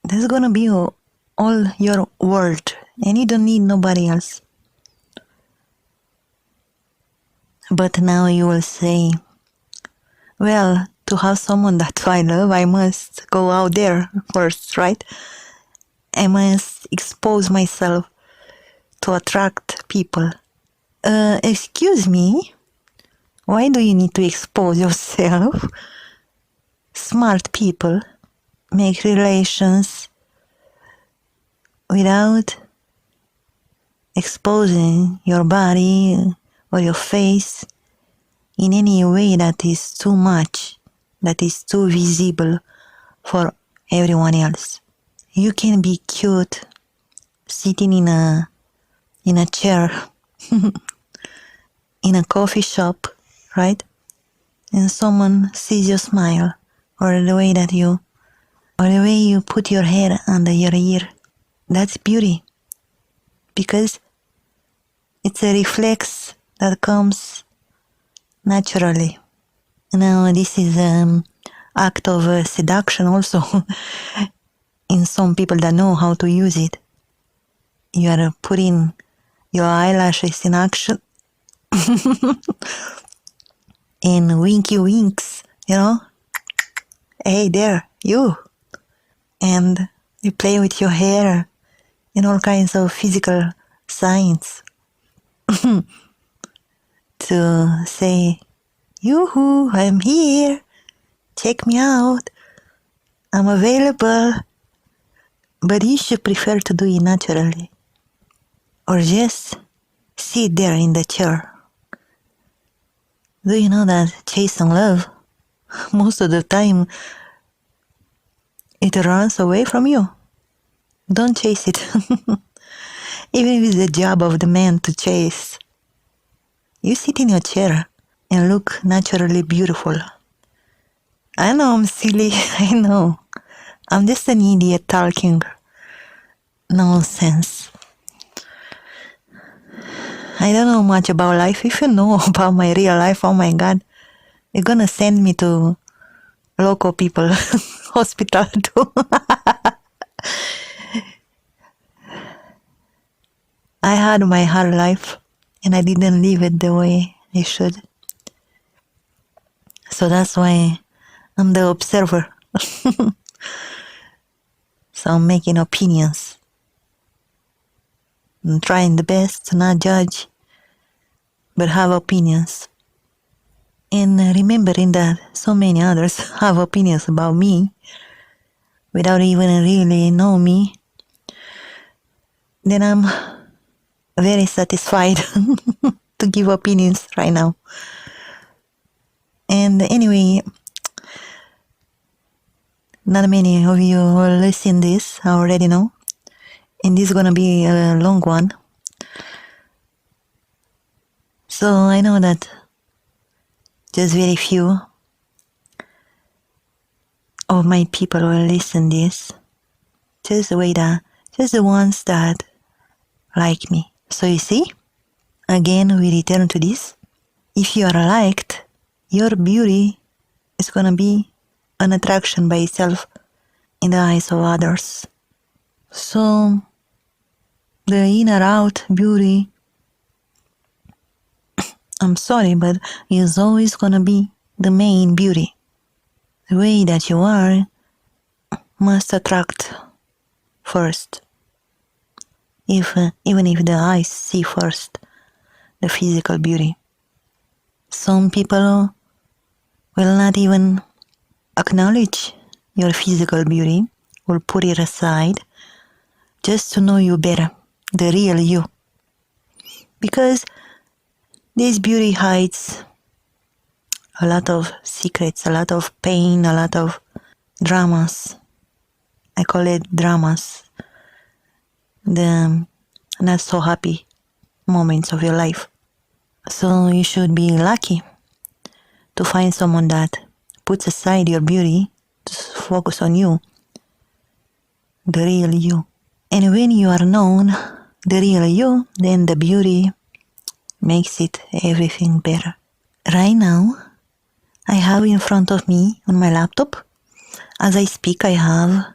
that's gonna be all your world. And you don't need nobody else. But now you will say, well, to have someone that I love, I must go out there first, right? I must expose myself to attract people. Excuse me, why do you need to expose yourself? Smart people make relations without exposing your body or your face in any way that is too much, that is too visible for everyone else. You can be cute sitting in a chair in a coffee shop, right? And someone sees your smile or the way you put your hair under your ear. That's beauty. Because it's a reflex that comes naturally. Now this is an act of seduction also in some people that know how to use it. You are putting your eyelashes in action and winky winks, you know. Hey there, you. And you play with your hair and all kinds of physical signs to say, yoo-hoo, I'm here, check me out, I'm available. But you should prefer to do it naturally. Or just sit there in the chair. Do you know that chasing love, most of the time, it runs away from you? Don't chase it. Even if it's the job of the man to chase. You sit in your chair and look naturally beautiful. I know I'm silly, I know. I'm just an idiot talking nonsense. I don't know much about life. If you know about my real life, oh my God, you're gonna send me to local people hospital too. I had my hard life and I didn't live it the way I should. So that's why I'm the observer. So I'm making opinions. I'm trying the best to not judge, but have opinions. And remembering that so many others have opinions about me without even really know me, then I'm very satisfied to give opinions right now. And anyway, not many of you who listen this already know. And this is gonna be a long one. So I know that just very few of my people will listen this. Just the ones that like me. So you see, again we return to this. If you are liked, your beauty is gonna be an attraction by itself in the eyes of others. So the inner out beauty, I'm sorry, but is always gonna be the main beauty. The way that you are must attract first. Even if the eyes see first the physical beauty. Some people will not even acknowledge your physical beauty, will put it aside just to know you better, the real you. Because this beauty hides a lot of secrets, a lot of pain, a lot of dramas. I call it dramas. The not so happy moments of your life. So you should be lucky to find someone that puts aside your beauty to focus on you, the real you. And when you are known, the real you, then the beauty makes it everything better. Right now, I have in front of me on my laptop, as I speak, I have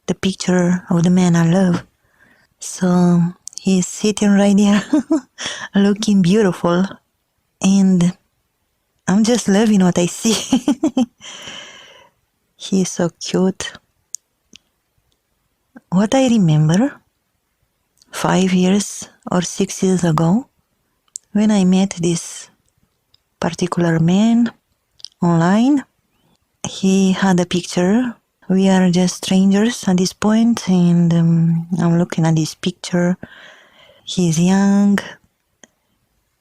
the picture of the man I love. So he's sitting right there, looking beautiful, and I'm just loving what I see. He's so cute. What I remember 5 years or 6 years ago, when I met this particular man online, he had a picture. We are just strangers at this point, and I'm looking at this picture. He's young.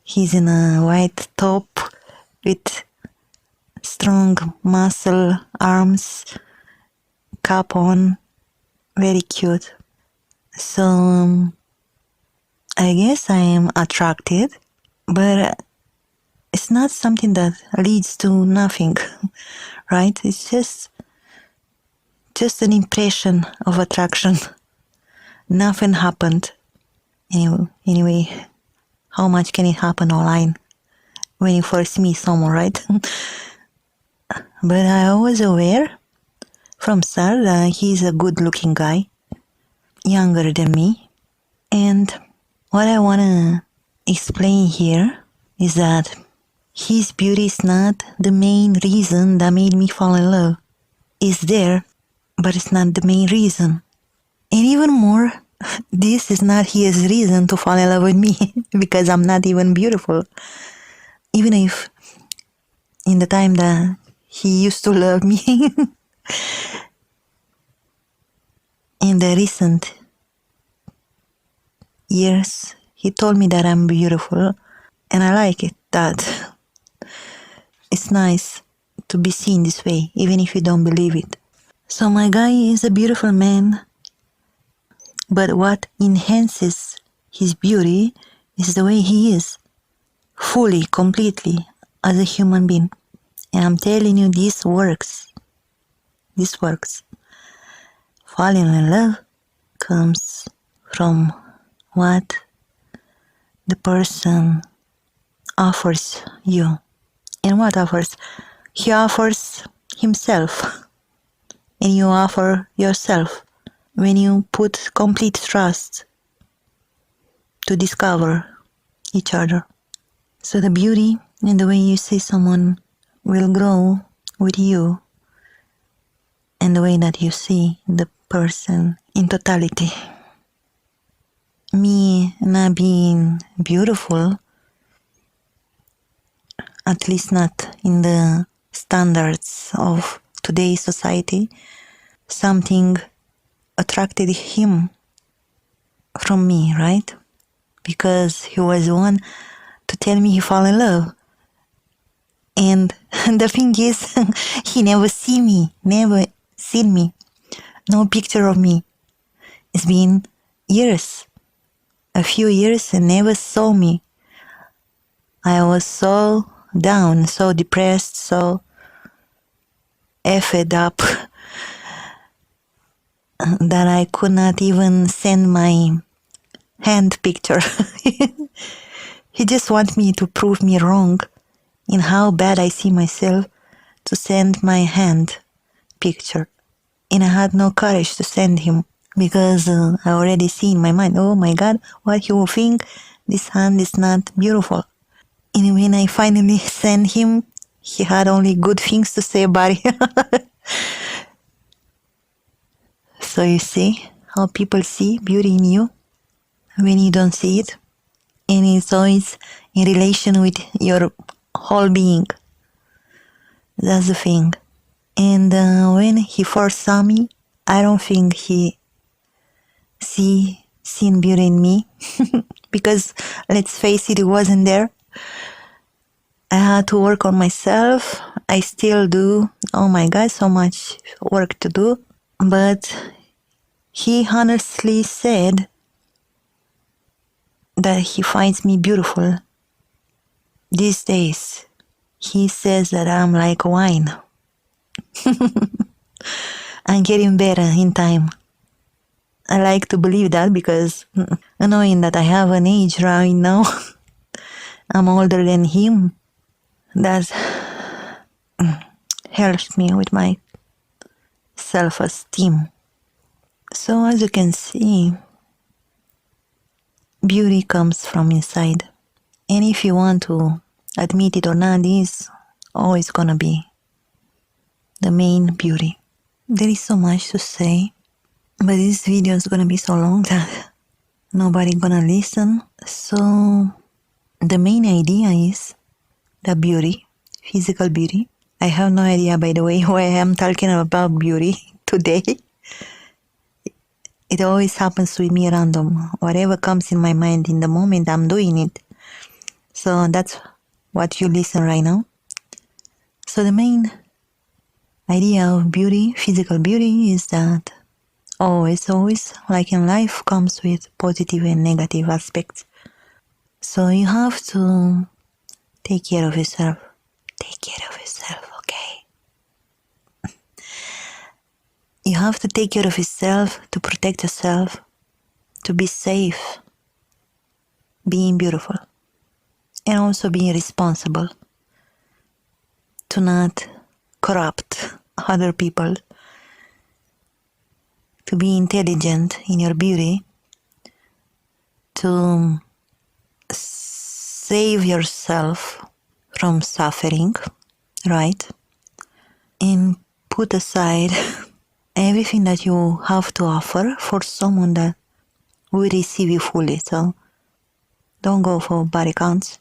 He's in a white top with strong muscle arms, cap on, very cute. So I guess I am attracted, but it's not something that leads to nothing, right? It's just an impression of attraction. Nothing happened. Anyway, how much can it happen online when you first meet someone, right? But I was aware from start that he's a good-looking guy, younger than me. And what I want to explain here is that his beauty is not the main reason that made me fall in love. It's there, but it's not the main reason. And even more, this is not his reason to fall in love with me because I'm not even beautiful. Even if in the time that he used to love me, in the recent years, he told me that I'm beautiful, and I like it, that it's nice to be seen this way, even if you don't believe it. So my guy is a beautiful man, but what enhances his beauty is the way he is, fully, completely, as a human being. And I'm telling you, this works. This works. Falling in love comes from what the person offers you. And what offers? He offers himself. And you offer yourself when you put complete trust to discover each other. So the beauty and the way you see someone will grow with you and the way that you see the person in totality. Me not being beautiful, at least not in the standards of today's society, something attracted him from me, right? Because he was the one to tell me he fell in love. And the thing is, he never seen me, no picture of me. It's been years, a few years, and never saw me. I was so down, so depressed, so effed up that I could not even send my hand picture, He just wants me to prove me wrong in how bad I see myself to send my hand picture. And I had no courage to send him because I already see in my mind, oh my God, what he will think, this hand is not beautiful. And when I finally sent him, he had only good things to say about it. So you see how people see beauty in you when you don't see it? And it's always in relation with your whole being. That's the thing. And when he first saw me, I don't think he seen beauty in me. Because let's face it, it wasn't there. I had to work on myself. I still do. Oh my God, so much work to do. But he honestly said that he finds me beautiful these days. He says that I'm like wine. I'm getting better in time. I like to believe that because knowing that I have an age right now, I'm older than him, that helps me with my self-esteem. So as you can see, beauty comes from inside. And if you want to admit it or not, it's always gonna be the main beauty. There is so much to say, but this video is gonna be so long that nobody gonna listen. So the main idea is the beauty, physical beauty. I have no idea, by the way, why I am talking about beauty today. It always happens with me random. Whatever comes in my mind in the moment, I'm doing it. So that's what you listen right now. So the main idea of beauty, physical beauty, is that always, like in life, comes with positive and negative aspects. So you have to take care of yourself. Take care of yourself, okay? You have to take care of yourself to protect yourself, to be safe, being beautiful, and also being responsible, to not corrupt other people, to be intelligent in your beauty, to save yourself from suffering, right? And put aside everything that you have to offer for someone that will receive you fully. So don't go for body counts.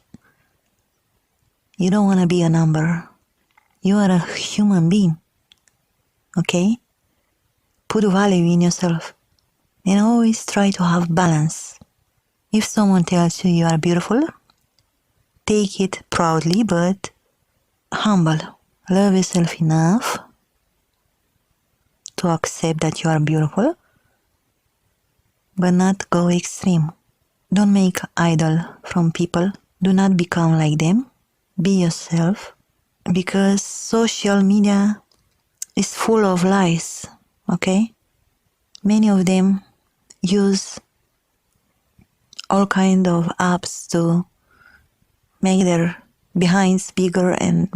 You don't want to be a number. You are a human being, okay? Put value in yourself and always try to have balance. If someone tells you you are beautiful, take it proudly but humble. Love yourself enough to accept that you are beautiful, but not go extreme. Don't make idol from people. Do not become like them. Be yourself, because social media is full of lies, okay? Many of them use all kind of apps to make their behinds bigger and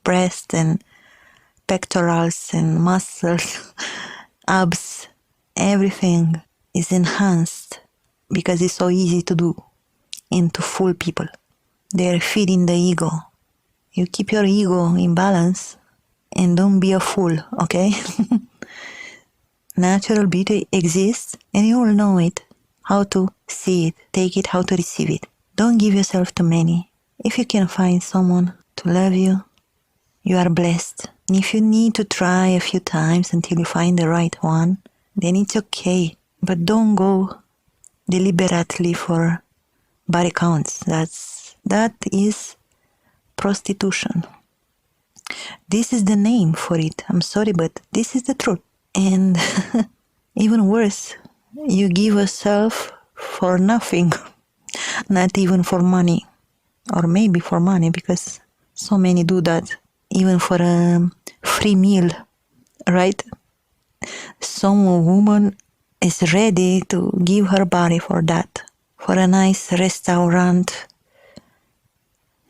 breasts and pectorals and muscles, abs, everything is enhanced because it's so easy to do and to fool people. They're feeding the ego. You keep your ego in balance and don't be a fool, okay? Natural beauty exists and you will know it, how to see it, take it, how to receive it. Don't give yourself to many. If you can find someone to love you, you are blessed. And if you need to try a few times until you find the right one, then it's okay. But don't go deliberately for body counts. That is prostitution. This is the name for it. I'm sorry, but this is the truth. And even worse, you give yourself for nothing, not even for money, or maybe for money, because so many do that, even for a free meal, right? Some woman is ready to give her body for that. for a nice restaurant.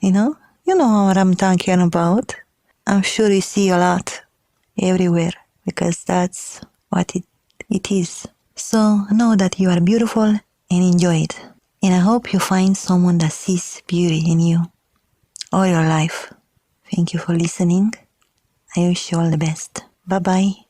You know what I'm talking about. I'm sure you see a lot everywhere because that's what it is. So know that you are beautiful and enjoy it. And I hope you find someone that sees beauty in you all your life. Thank you for listening. I wish you all the best. Bye bye.